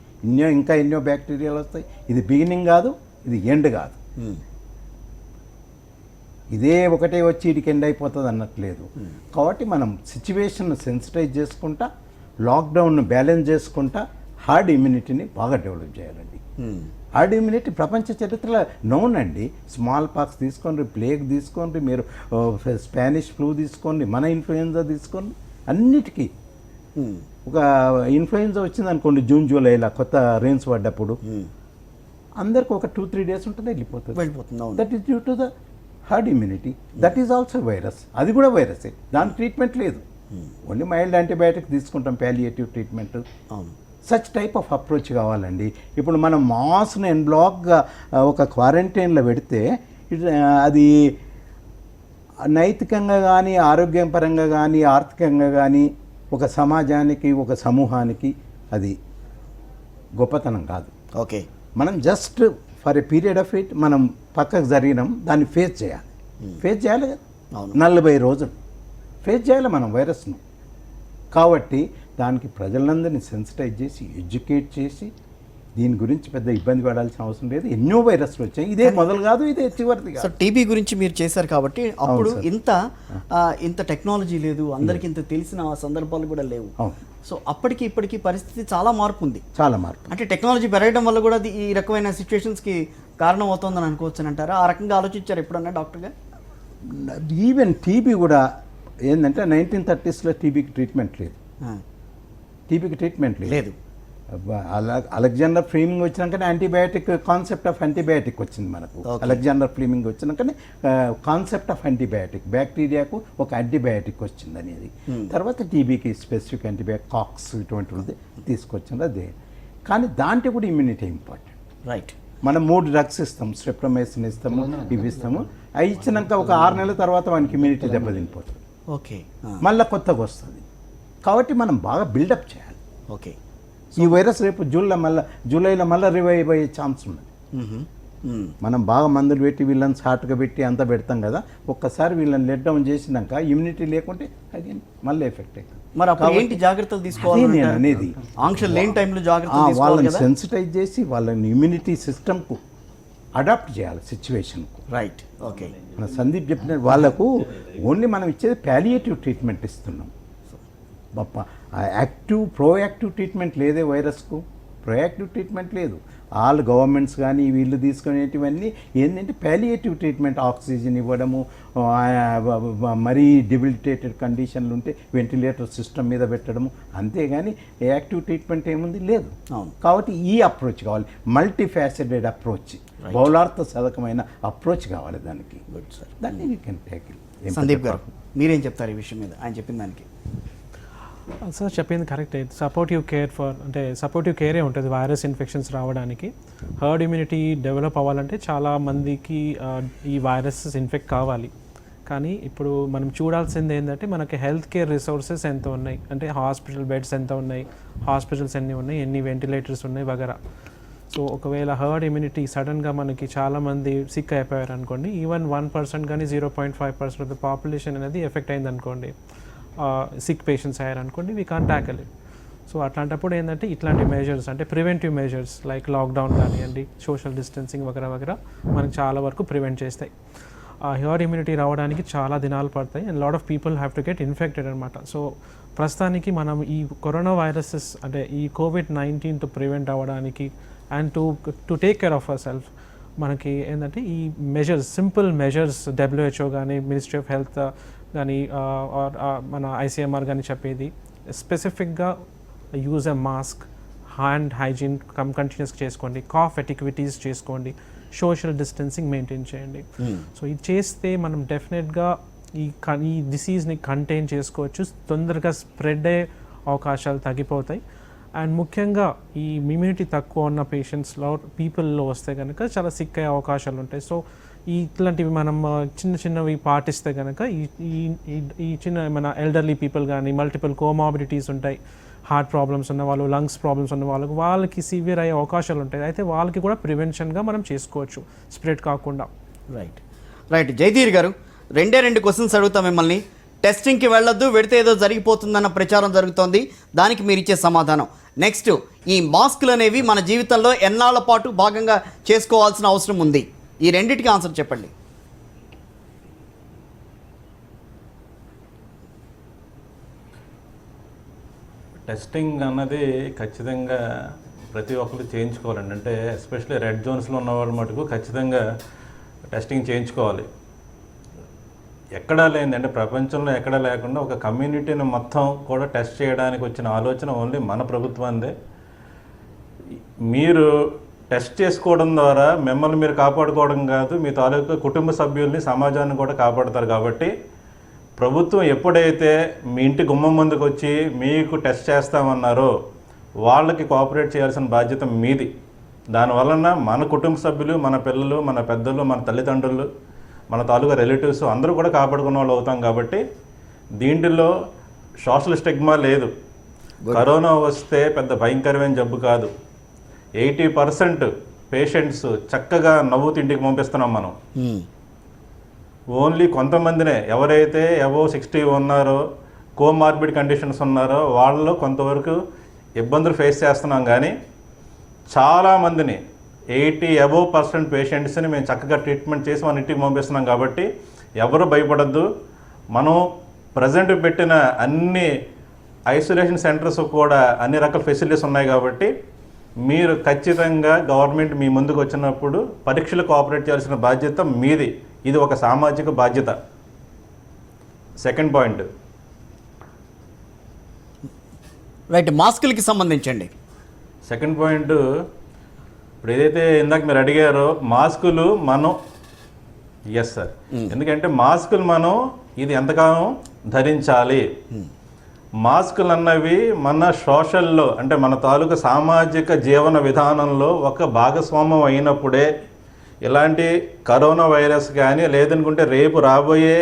ఇంకా ఎన్నో బ్యాక్టీరియాలు వస్తాయి. ఇది బిగినింగ్ కాదు, ఇది ఎండ్ కాదు. ఇదే ఒకటే వచ్చి ఇడికి ఎండ్ అయిపోతుంది అన్నట్లేదు. కాబట్టి మనం సిచ్యువేషన్ సెన్సిటైజ్ చేసుకుంటా, లాక్డౌన్ను బ్యాలెన్స్ చేసుకుంటా హార్డ్ ఇమ్యూనిటీని బాగా డెవలప్ చేయాలండి. హార్డ్ ఇమ్యూనిటీ ప్రపంచ చరిత్రలో నోన్ అండి. స్మాల్ పాక్స్ తీసుకోండి, ప్లేగ్ తీసుకోండి, మీరు స్పానిష్ ఫ్లూ తీసుకోండి, మన ఇన్ఫ్లుయెంజా తీసుకోండి, అన్నిటికీ ఒక ఇన్ఫ్లుయెంజా వచ్చింది అనుకోండి జూన్ జూలైలో కొత్త రెయిన్స్ పడ్డప్పుడు అందరికి ఒక 2-3 days ఉంటుంది, వెళ్ళిపోతుంది. That is due to the hard immunity. That is also virus, అది కూడా వైరసే, దాని ట్రీట్మెంట్ లేదు. ఓన్లీ మైల్డ్ యాంటీబయాటిక్ తీసుకుంటాం, palliative treatment. Such type of approach కావాలండి. ఇప్పుడు మనం మాస్ను ఎన్ బ్లాక్గా ఒక క్వారంటైన్లో పెడితే అది నైతికంగా కానీ, ఆరోగ్యపరంగా కానీ, ఆర్థికంగా కానీ ఒక సమాజానికి, ఒక సమూహానికి అది గొప్పతనం కాదు. ఓకే, మనం just for a period of it మనం పక్కకు జరిగినాం, దాన్ని ఫేస్ చేయాలి. ఫేస్ చేయాలి కదా, 40 రోజులు ఫేస్ చేయాలి మనం వైరస్ను. కాబట్టి దానికి ప్రజలందరినీ సెన్సిటైజ్ చేసి, ఎడ్యుకేట్ చేసి, దీని గురించి పెద్ద ఇబ్బంది పడాల్సిన అవసరం లేదు. ఎన్నో వైరస్లు వచ్చాయి, ఇదే మొదలు కాదు, ఇదే చివరిది కాదు. సార్ టీబీ గురించి మీరు చేశారు కాబట్టి అప్పుడు సార్. ఇంత టెక్నాలజీ లేదు, అందరికి ఇంత తెలిసిన సందర్భాలు కూడా లేవు. అవును. సో అప్పటికి ఇప్పటికి పరిస్థితి చాలా మార్పు ఉంది. చాలా మార్పు. అంటే టెక్నాలజీ పెరగడం వల్ల కూడా అది ఈ రకమైన సిచ్యువేషన్స్కి కారణం అవుతుందని అనుకోవచ్చు అని అంటారా? ఆ రకంగా ఆలోచించారు ఎప్పుడన్నా డాక్టర్గా? ఈవెన్ టీబీ కూడా ఏంటంటే 1930s టీబీకి ట్రీట్మెంట్ లేదు. టీబీకి ట్రీట్మెంట్ లేదు. అలెగ్జాండర్ ఫ్లీమింగ్ వచ్చినాకనే యాంటీబయాటిక్ కాన్సెప్ట్ ఆఫ్ యాంటీబయాటిక్ వచ్చింది మనకు. Okay. అలెగ్జాండర్ ఫ్లీమింగ్ వచ్చినాకనే కాన్సెప్ట్ ఆఫ్ యాంటీబయాటిక్, బ్యాక్టీరియాకు ఒక యాంటీబయాటిక్ వచ్చింది అనేది. తర్వాత టీబీకి స్పెసిఫిక్ యాంటీబయాటిక్ కాక్స్ ఇటువంటిది తీసుకొచ్చింది అదే. కానీ దాంట్లో కూడా ఇమ్యూనిటీ ఇంపార్టెంట్. రైట్. మనం 3 డ్రగ్స్ ఇస్తాం, స్ట్రెప్టోమైసిన్ ఇస్తాము, ఇవి ఇస్తాము. అవి ఇచ్చినాక ఒక 6 నెలల తర్వాత వానికి ఇమ్యూనిటీ దెబ్బతినిపోతుంది, ఓకే. మళ్ళీ కొత్తగా వస్తుంది. కాబట్టి మనం బాగా బిల్డప్ చేయాలి. ఓకే. ఈ వైరస్ రేపు జూలైలో మళ్ళీ రివైవ్ అయ్యే ఛాన్స్ ఉన్నది. మనం బాగా మందులు పెట్టి వీళ్ళని షార్ట్గా పెట్టి అంతా పెడతాం కదా, ఒక్కసారి వీళ్ళని లెట్ డౌన్ చేసినాక ఇమ్యూనిటీ లేకుంటే అది మళ్ళీ ఎఫెక్ట్ అవుతుంది. మరి అప్పుడు ఏంటి జాగ్రత్తలు తీసుకోవాలి నేను అనేది? ఆంక్షలు లేని టైంలో జాగ్రత్తలు తీసుకోవాలి వాళ్ళని కదా? సెన్సిటైజ్ చేసి వాళ్ళని ఇమ్యూనిటీ సిస్టమ్కు అడాప్ట్ చేయాలి సిచ్యువేషన్కు. రైట్. ఓకే. మన సందీప్ చెప్పిన వాళ్ళకు ఓన్లీ మనం ఇచ్చేది ప్యాలియేటివ్ ట్రీట్మెంట్ ఇస్తున్నాం. ప్రోయాక్టివ్ ట్రీట్మెంట్ లేదే వైరస్కు. ప్రోయాక్టివ్ ట్రీట్మెంట్ లేదు. ఆల్ గవర్నమెంట్స్ కానీ వీళ్ళు తీసుకునేటివన్నీ ఏంటంటే ప్యాలియేటివ్ ట్రీట్మెంట్, ఆక్సిజన్ ఇవ్వడము, మరీ డిబిలిటేటెడ్ కండిషన్లు ఉంటే వెంటిలేటర్ సిస్టమ్ మీద పెట్టడము, అంతేగాని యాక్టివ్ ట్రీట్మెంట్ ఏముంది లేదు. అవును. కాబట్టి ఈ అప్రోచ్ కావాలి, మల్టీ ఫ్యాసెటెడ్ అప్రోచ్, బహుళార్థ సాధకమైన అప్రోచ్ కావాలి దానికి. Good sir. దాన్ని యూ కెన్ ట్యాకిల్. సందీప్ గారు మీరేం చెప్తారు ఈ విషయం మీద, ఆయన చెప్పిన దానికి? సార్ చెప్పింది కరెక్టే. సపోర్టివ్ కేరే ఉంటుంది వైరస్ ఇన్ఫెక్షన్స్ రావడానికి. హర్డ్ ఇమ్యూనిటీ డెవలప్ అవ్వాలంటే చాలా మందికి ఈ వైరసెస్ ఇన్ఫెక్ట్ కావాలి. కానీ ఇప్పుడు మనం చూడాల్సింది ఏంటంటే మనకి హెల్త్ కేర్ రిసోర్సెస్ ఎంత ఉన్నాయి, అంటే హాస్పిటల్ బెడ్స్ ఎంత ఉన్నాయి, హాస్పిటల్స్ ఎన్ని ఉన్నాయి, ఎన్ని వెంటిలేటర్స్ ఉన్నాయి వగేరా. సో ఒకవేళ హర్డ్ ఇమ్యూనిటీ సడన్గా మనకి చాలామంది సిక్ అయిపోయారు అనుకోండి, ఈవెన్ 1% కానీ 0.5% ఆఫ్ ద పాపులేషన్ అనేది ఎఫెక్ట్ అయింది అనుకోండి, సిక్ పేషెంట్స్ అయ్యారనుకోండి, we can't tackle it. So అట్లాంటప్పుడు ఏంటంటే ఇట్లాంటి మెజర్స్ అంటే ప్రివెంటివ్ మెజర్స్ లైక్ లాక్డౌన్ కానివ్వండి, సోషల్ డిస్టెన్సింగ్ వగేరా మనకి చాలా వరకు ప్రివెంట్ చేస్తాయి. హర్డ్ ఇమ్యూనిటీ రావడానికి చాలా దినాలు పడతాయి and lot of people have to get infected అనమాట. సో ప్రస్తుతానికి మనం ఈ కరోనా వైరసెస్ అంటే ఈ COVID-19 ప్రివెంట్ అవ్వడానికి and to take care of our self మనకి ఏంటంటే ఈ మెజర్స్, సింపుల్ మెజర్స్ WHO కానీ, మినిస్ట్రీ ఆఫ్ హెల్త్ కానీ, మన ICMR కానీ చెప్పేది స్పెసిఫిక్గా use a mask, hand hygiene continuous చేసుకోండి, కాఫ్ ఎటిక్విటీస్ చేసుకోండి, సోషల్ డిస్టెన్సింగ్ మెయింటైన్ చేయండి. సో ఇది చేస్తే మనం డెఫినెట్గా ఈ డిసీజ్ని కంటైన్ చేసుకోవచ్చు, తొందరగా స్ప్రెడ్ అయ్యే అవకాశాలు తగ్గిపోతాయి. అండ్ ముఖ్యంగా ఈ ఇమ్యూనిటీ తక్కువ ఉన్న పీపుల్లో వస్తే కనుక చాలా సిక్ అయ్యే అవకాశాలు ఉంటాయి. సో ఇట్లాంటివి మనం చిన్నవి పాటిస్తే కనుక ఈ చిన్న మన ఎల్డర్లీ పీపుల్ కానీ, మల్టిపుల్ కోమార్బిడిటీస్ ఉంటాయి, హార్ట్ ప్రాబ్లమ్స్ ఉన్న వాళ్ళు, లంగ్స్ ప్రాబ్లమ్స్ ఉన్న వాళ్ళకి సివియర్ అయ్యే అవకాశాలు ఉంటాయి. అయితే వాళ్ళకి కూడా ప్రివెన్షన్గా మనం చేసుకోవచ్చు స్ప్రెడ్ కాకుండా. రైట్. జయధీర్ గారు, 2 క్వశ్చన్స్ అడుగుతాం మిమ్మల్ని. టెస్టింగ్కి వెళ్ళొద్దు, వెడితే ఏదో జరిగిపోతుందన్న ప్రచారం జరుగుతోంది, దానికి మీరు ఇచ్చే సమాధానం. నెక్స్ట్, ఈ మాస్కులు అనేవి మన జీవితంలో ఎన్నాళ్ల పాటు భాగంగా చేసుకోవాల్సిన అవసరం ఉంది? ఈ రెండింటికి ఆన్సర్ చెప్పండి. టెస్టింగ్ అన్నది ఖచ్చితంగా ప్రతి ఒక్కరు చేయించుకోవాలండి. అంటే ఎస్పెషల్లీ రెడ్ జోన్స్లో ఉన్నవాళ్ళు మటుకు ఖచ్చితంగా టెస్టింగ్ చేయించుకోవాలి. ఎక్కడా లేని, అంటే ప్రపంచంలో ఎక్కడా లేకుండా ఒక కమ్యూనిటీని మొత్తం కూడా టెస్ట్ చేయడానికి వచ్చిన ఆలోచన ఓన్లీ మన ప్రభుత్వాందే. మీరు టెస్ట్ చేసుకోవడం ద్వారా మిమ్మల్ని మీరు కాపాడుకోవడం కాదు, మీ తాలూకా కుటుంబ సభ్యుల్ని, సమాజాన్ని కూడా కాపాడుతారు. కాబట్టి ప్రభుత్వం ఎప్పుడైతే మీ ఇంటి గుమ్మం ముందుకు వచ్చి మీకు టెస్ట్ చేస్తామన్నారో వాళ్ళకి కోఆపరేట్ చేయాల్సిన బాధ్యత మీది. దానివలన మన కుటుంబ సభ్యులు, మన పిల్లలు, మన పెద్దలు, మన తల్లిదండ్రులు, మన తాలూకా రిలేటివ్స్ అందరూ కూడా కాపాడుకున్న వాళ్ళు అవుతాం. కాబట్టి దీంట్లో సోషల్ స్టిగ్మా లేదు. కరోనా వస్తే పెద్ద భయంకరమైన జబ్బు కాదు. 80% పేషెంట్స్ చక్కగా నవ్వుతూ ఇంటికి పంపిస్తున్నాం మనం. ఓన్లీ కొంతమందినే, ఎవరైతే అబోవ్ 60 ఉన్నారో, కోమార్బిడ్ కండిషన్స్ ఉన్నారో వాళ్ళు కొంతవరకు ఇబ్బందులు ఫేస్ చేస్తున్నాం. కానీ చాలామందిని 80% పేషెంట్స్ని మేము చక్కగా ట్రీట్మెంట్ చేసి మన ఇంటికి పంపిస్తున్నాం. కాబట్టి ఎవరు భయపడద్దు. మనం ప్రజెంట్ పెట్టిన అన్ని ఐసోలేషన్ సెంటర్స్ కూడా అన్ని రకాల ఫెసిలిటీస్ ఉన్నాయి. కాబట్టి మీరు ఖచ్చితంగా గవర్నమెంట్ మీ ముందుకు వచ్చినప్పుడు పరీక్షలు కోఆపరేట్ చేయాల్సిన బాధ్యత మీది. ఇది ఒక సామాజిక బాధ్యత. సెకండ్ పాయింట్, రైట్, మాస్కులకి సంబంధించండి. సెకండ్ పాయింట్ ఇప్పుడు ఏదైతే ఇందాక మీరు అడిగారో మాస్కులు మనం, ఎస్ సార్, ఎందుకంటే మాస్కులు మనం ఇది ఎంతకాలం ధరించాలి. మాస్కులు అన్నవి మన సోషల్లో అంటే మన తాలూకు సామాజిక జీవన విధానంలో ఒక భాగస్వామ్యం అయినప్పుడే ఇలాంటి కరోనా వైరస్ కానీ లేదనుకుంటే రేపు రాబోయే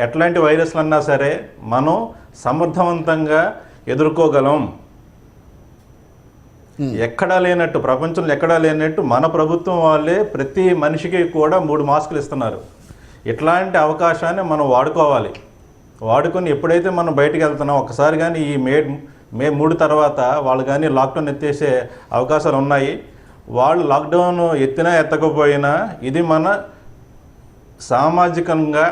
ఎట్లాంటి వైరస్లు అన్నా సరే మనం సమర్థవంతంగా ఎదుర్కోగలం. ఎక్కడా లేనట్టు, ప్రపంచంలో ఎక్కడా లేనట్టు మన ప్రభుత్వం వాళ్ళే ప్రతి మనిషికి కూడా 3 మాస్కులు ఇస్తున్నారు. ఇట్లాంటి అవకాశాన్ని మనం వాడుకోవాలి. వాడుకొని ఎప్పుడైతే మనం బయటికి వెళ్తున్నాం, ఒకసారి కానీ ఈ మే 3 తర్వాత వాళ్ళు కానీ లాక్డౌన్ ఎత్తేసే అవకాశాలు ఉన్నాయి. వాళ్ళు లాక్డౌన్ ఎత్తినా ఎత్తకపోయినా ఇది మన సామాజికంగా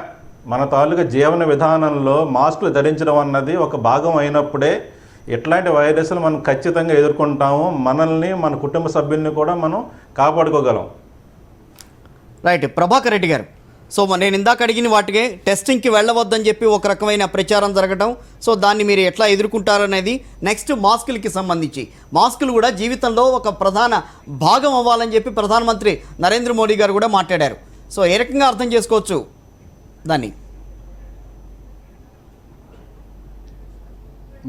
మన తాలూకా జీవన విధానంలో మాస్కులు ధరించడం అన్నది ఒక భాగం అయినప్పుడే ఇట్లాంటి వైరస్లు మనం ఖచ్చితంగా ఎదుర్కొంటాము. మనల్ని, మన కుటుంబ సభ్యుల్ని కూడా మనం కాపాడుకోగలం. రైట్, ప్రభాకర్ రెడ్డి గారు, సో నేను ఇందాక అడిగిన వాటికే టెస్టింగ్కి వెళ్ళవద్దని చెప్పి ఒక రకమైన ప్రచారం జరగడం, సో దాన్ని మీరు ఎట్లా ఎదుర్కొంటారనేది. నెక్స్ట్ మాస్కులకి సంబంధించి, మాస్కులు కూడా జీవితంలో ఒక ప్రధాన భాగం అవ్వాలని చెప్పి ప్రధానమంత్రి నరేంద్ర మోడీ గారు కూడా మాట్లాడారు. సో ఏ రకంగా అర్థం చేసుకోవచ్చు దాన్ని?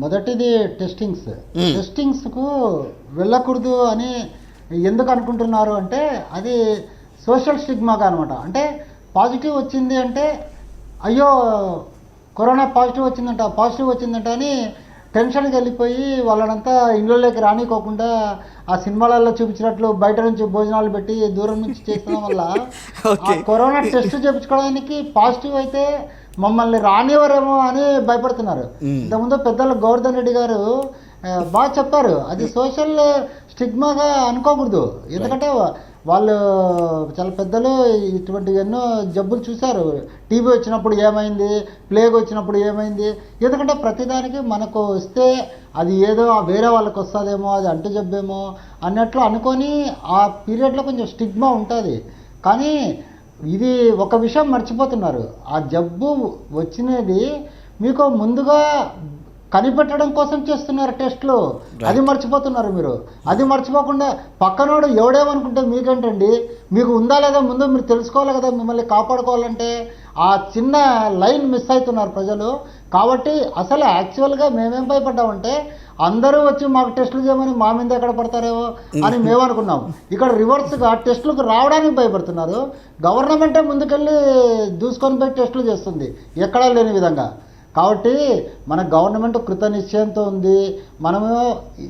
మొదటిది టెస్టింగ్స్కు వెళ్ళకూడదు అని ఎందుకు అనుకుంటున్నారు అంటే అది సోషల్ స్టిగ్మాగా అనమాట. అంటే పాజిటివ్ వచ్చింది అంటే అయ్యో కరోనా పాజిటివ్ వచ్చిందంట అని టెన్షన్కి వెళ్ళిపోయి వాళ్ళనంతా ఇళ్ళలోకి రానికోకుండా ఆ సినిమాలలో చూపించినట్లు బయట నుంచి భోజనాలు పెట్టి దూరం నుంచి చేసడం వల్ల కరోనా టెస్ట్ చేయించుకోవడానికి పాజిటివ్ అయితే మమ్మల్ని రానివ్వరేమో అని భయపడుతున్నారు. ఇంతకుముందు పెద్దలు గోవర్ధన్ రెడ్డి గారు బాగా చెప్పారు, అది సోషల్ స్టిగ్మాగా అనుకోకూడదు. ఎందుకంటే వాళ్ళు చాలా పెద్దలు ఇటువంటి ఎన్నో జబ్బులు చూశారు. టీబీ వచ్చినప్పుడు ఏమైంది, ప్లేగ్ వచ్చినప్పుడు ఏమైంది. ఎందుకంటే ప్రతిదానికి మనకు వస్తే అది ఏదో వేరే వాళ్ళకి వస్తుందేమో, అది అంటు జబ్బేమో అన్నట్లు అనుకొని ఆ పీరియడ్లో కొంచెం స్టిగ్మా ఉంటుంది. కానీ ఇది ఒక విషయం మర్చిపోతున్నారు, ఆ జబ్బు వచ్చినది మీకు ముందుగా కనిపెట్టడం కోసం చేస్తున్నారు టెస్ట్లు. అది మర్చిపోతున్నారు మీరు. అది మర్చిపోకుండా పక్కనోడు ఎవడేమనుకుంటే మీకేంటండి, మీకు ఉందా లేదా ముందు మీరు తెలుసుకోవాలి కదా. మిమ్మల్ని కాపాడుకోవాలంటే ఆ చిన్న లైన్ మిస్ అవుతున్నారు ప్రజలు. కాబట్టి అసలు యాక్చువల్గా మేమేం భయపడ్డామంటే అందరూ వచ్చి మాకు టెస్టులు చేయమని మా మీద ఎక్కడ పడతారేమో అని మేము అనుకున్నాం. ఇక్కడ రివర్స్గా టెస్టులకు రావడానికి భయపడుతున్నారు. గవర్నమెంటే ముందుకెళ్ళి దూసుకొని పోయి టెస్టులు చేస్తుంది ఎక్కడా లేని విధంగా. కాబట్టి మన గవర్నమెంట్ కృత నిశ్చయంతో ఉంది. మనము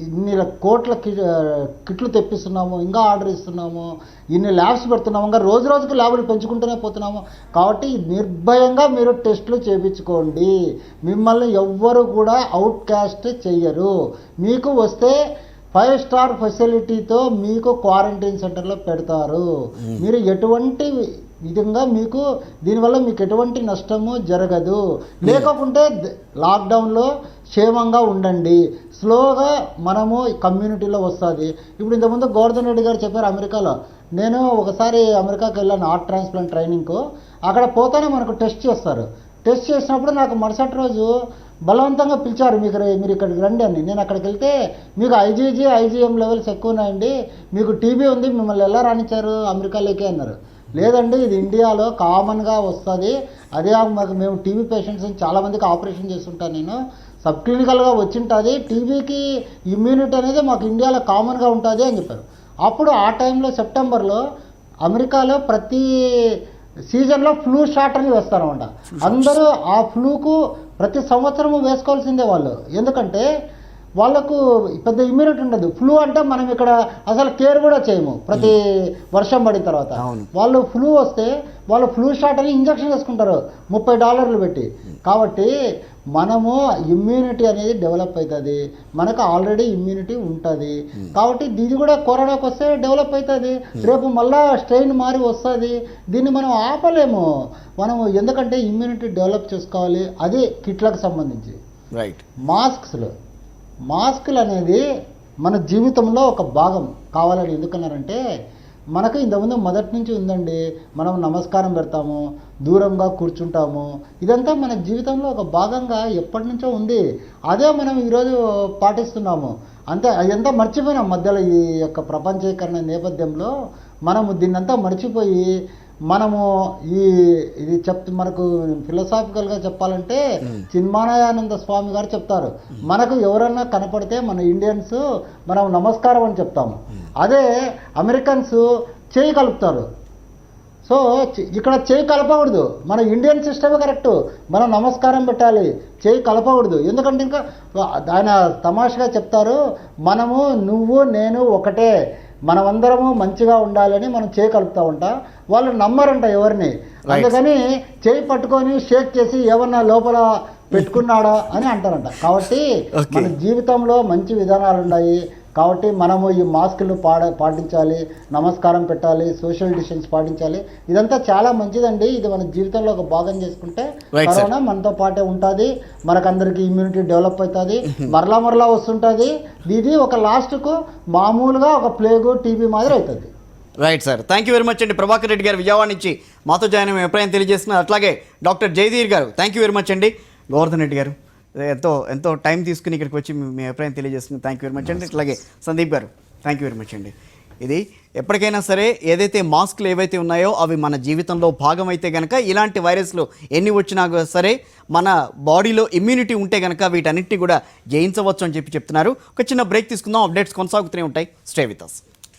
ఇన్ని కోట్ల కిట్లు తెప్పిస్తున్నాము, ఇంకా ఆర్డర్ ఇస్తున్నాము, ఇన్ని ల్యాబ్స్ పెడుతున్నాము, ఇంకా రోజు రోజుకి ల్యాబులు పెంచుకుంటూనే పోతున్నాము. కాబట్టి నిర్భయంగా మీరు టెస్టులు చేయించుకోండి. మిమ్మల్ని ఎవ్వరు కూడా అవుట్ కాస్ట్ చెయ్యరు. మీకు వస్తే 5 స్టార్ ఫెసిలిటీతో మీకు క్వారంటైన్ సెంటర్లో పెడతారు. మీరు ఎటువంటి విధంగా మీకు దీనివల్ల మీకు ఎటువంటి నష్టము జరగదు. లేకుంటే లాక్డౌన్లో క్షేమంగా ఉండండి. స్లోగా మనము కమ్యూనిటీలో వస్తుంది. ఇప్పుడు ఇంతకుముందు గోవర్ధన్ రెడ్డి గారు చెప్పారు అమెరికాలో. నేను ఒకసారి అమెరికాకి వెళ్ళాను హార్ట్ ట్రాన్స్ప్లాంట్ ట్రైనింగ్కు. అక్కడ పోతానే మనకు టెస్ట్ చేస్తారు. టెస్ట్ చేసినప్పుడు నాకు మరుసటి రోజు బలవంతంగా పిలిచారు, మీరు ఇక్కడికి రండి అని. నేను అక్కడికి వెళ్తే మీకు ఐజీఎం లెవెల్స్ ఎక్కువ ఉన్నాయండి, మీకు టీబీ ఉంది, మిమ్మల్ని ఎలా రానిచ్చారు అమెరికాలోకి అన్నారు. లేదండి, ఇది ఇండియాలో కామన్గా వస్తుంది. అదే మాకు మేము టీబీ పేషెంట్స్ చాలామందికి ఆపరేషన్ చేస్తుంటాను, నేను సబ్ క్లినికల్గా వచ్చింటుంది. టీబీకి ఇమ్యూనిటీ అనేది మాకు ఇండియాలో కామన్గా ఉంటుంది అని చెప్పారు. అప్పుడు ఆ టైంలో సెప్టెంబర్లో అమెరికాలో ప్రతి సీజన్లో ఫ్లూ షాట్ అని వేస్తారన్నమాట. అందరూ ఆ ఫ్లూకు ప్రతి సంవత్సరము వేసుకోవాల్సిందే వాళ్ళు. ఎందుకంటే వాళ్ళకు పెద్ద ఇమ్యూనిటీ ఉండదు. ఫ్లూ అంటే మనం ఇక్కడ అసలు కేర్ కూడా చేయము ప్రతి వర్షం పడిన తర్వాత. వాళ్ళు ఫ్లూ వస్తే వాళ్ళు ఫ్లూ షాట్ అని ఇంజక్షన్ వేసుకుంటారు $30 పెట్టి. కాబట్టి మనము ఇమ్యూనిటీ అనేది డెవలప్ అవుతుంది, మనకు ఆల్రెడీ ఇమ్యూనిటీ ఉంటుంది. కాబట్టి ఇది కూడా కరోనాకి వస్తే డెవలప్ అవుతుంది, రేపు మళ్ళా స్ట్రెయిన్ మారి వస్తుంది. దీన్ని మనం ఆపలేము. మనము ఎందుకంటే ఇమ్యూనిటీ డెవలప్ చేసుకోవాలి. అది కిట్లకు సంబంధించి. రైట్. మాస్కులు అనేది మన జీవితంలో ఒక భాగం కావాలని ఎందుకన్నారంటే, మనకు ఇంతకుముందు మొదటి నుంచి ఉందండి. మనం నమస్కారం పెడతాము, దూరంగా కూర్చుంటాము, ఇదంతా మన జీవితంలో ఒక భాగంగా ఎప్పటి నుంచో ఉంది. అదే మనం ఈరోజు పాటిస్తున్నాము. అంతే, అదంతా మర్చిపోయినాం మధ్యలో. ఈ యొక్క ప్రపంచీకరణ నేపథ్యంలో మనము దీన్నంతా మర్చిపోయి మనము ఇది మనకు ఫిలసాఫికల్గా చెప్పాలంటే చిన్మానయానంద స్వామి గారు చెప్తారు, మనకు ఎవరన్నా కనపడితే మన ఇండియన్స్ మనం నమస్కారం అని చెప్తాము. అదే అమెరికన్స్ చేయి కలుపుతారు. సో ఇక్కడ చేయి కలపకూడదు. మన ఇండియన్ సిస్టమే కరెక్ట్. మనం నమస్కారం పెట్టాలి, చేయి కలపకూడదు. ఎందుకంటే ఇంకా ఆయన తమాషగా చెప్తారు, మనము నువ్వు నేను ఒకటే, మనమందరము మంచిగా ఉండాలని మనం చేయి కలుపుతా ఉంటా. వాళ్ళు నమ్మరంట ఎవరిని. అందుకని చేయి పట్టుకొని షేక్ చేసి ఏమన్నా లోపల పెట్టుకున్నాడా అని అంటారంట. కాబట్టి మన జీవితంలో మంచి విధానాలు ఉన్నాయి. కాబట్టి మనము ఈ మాస్కులు పాటించాలి, నమస్కారం పెట్టాలి, సోషల్ డిస్టెన్స్ పాటించాలి. ఇదంతా చాలా మంచిదండి. ఇది మన జీవితంలో ఒక భాగం చేసుకుంటే కరోనా మనతో పాటే ఉంటుంది. మనకందరికి ఇమ్యూనిటీ డెవలప్ అవుతుంది, మరలా వస్తుంటుంది. ఇది ఒక లాస్ట్కు మామూలుగా ఒక ప్లేగు టీబీ మాదిరి అవుతుంది. Right sir, thank you very much అండి. ప్రభాకర్ రెడ్డి గారు విజయవాడ నుంచి మాతో జాయిన్ అయ్యే అభిప్రాయం తెలియజేస్తున్నారు. అట్లాగే డాక్టర్ జయధీర్ గారు థ్యాంక్ యూ వెరీ మచ్ అండి. గోవర్ధన్ రెడ్డి గారు ఎంతో టైం తీసుకుని ఇక్కడికి వచ్చి మీ అభిప్రాయం తెలియజేస్తుంది. థ్యాంక్ యూ వెరీ మచ్ అండి. అట్లాగే సందీప్ గారు థ్యాంక్ యూ వెరీ మచ్ అండి. ఇది ఎప్పటికైనా సరే ఏదైతే మాస్కులు ఏవైతే ఉన్నాయో అవి మన జీవితంలో భాగం అయితే కనుక ఇలాంటి వైరస్లు ఎన్ని వచ్చినా సరే మన బాడీలో ఇమ్యూనిటీ ఉంటే కనుక వీటన్నిటిని కూడా జయించవచ్చు అని చెప్తున్నారు. ఒక చిన్న బ్రేక్ తీసుకుందాం. అప్డేట్స్ కొనసాగుతూనే ఉంటాయి. Stay with us.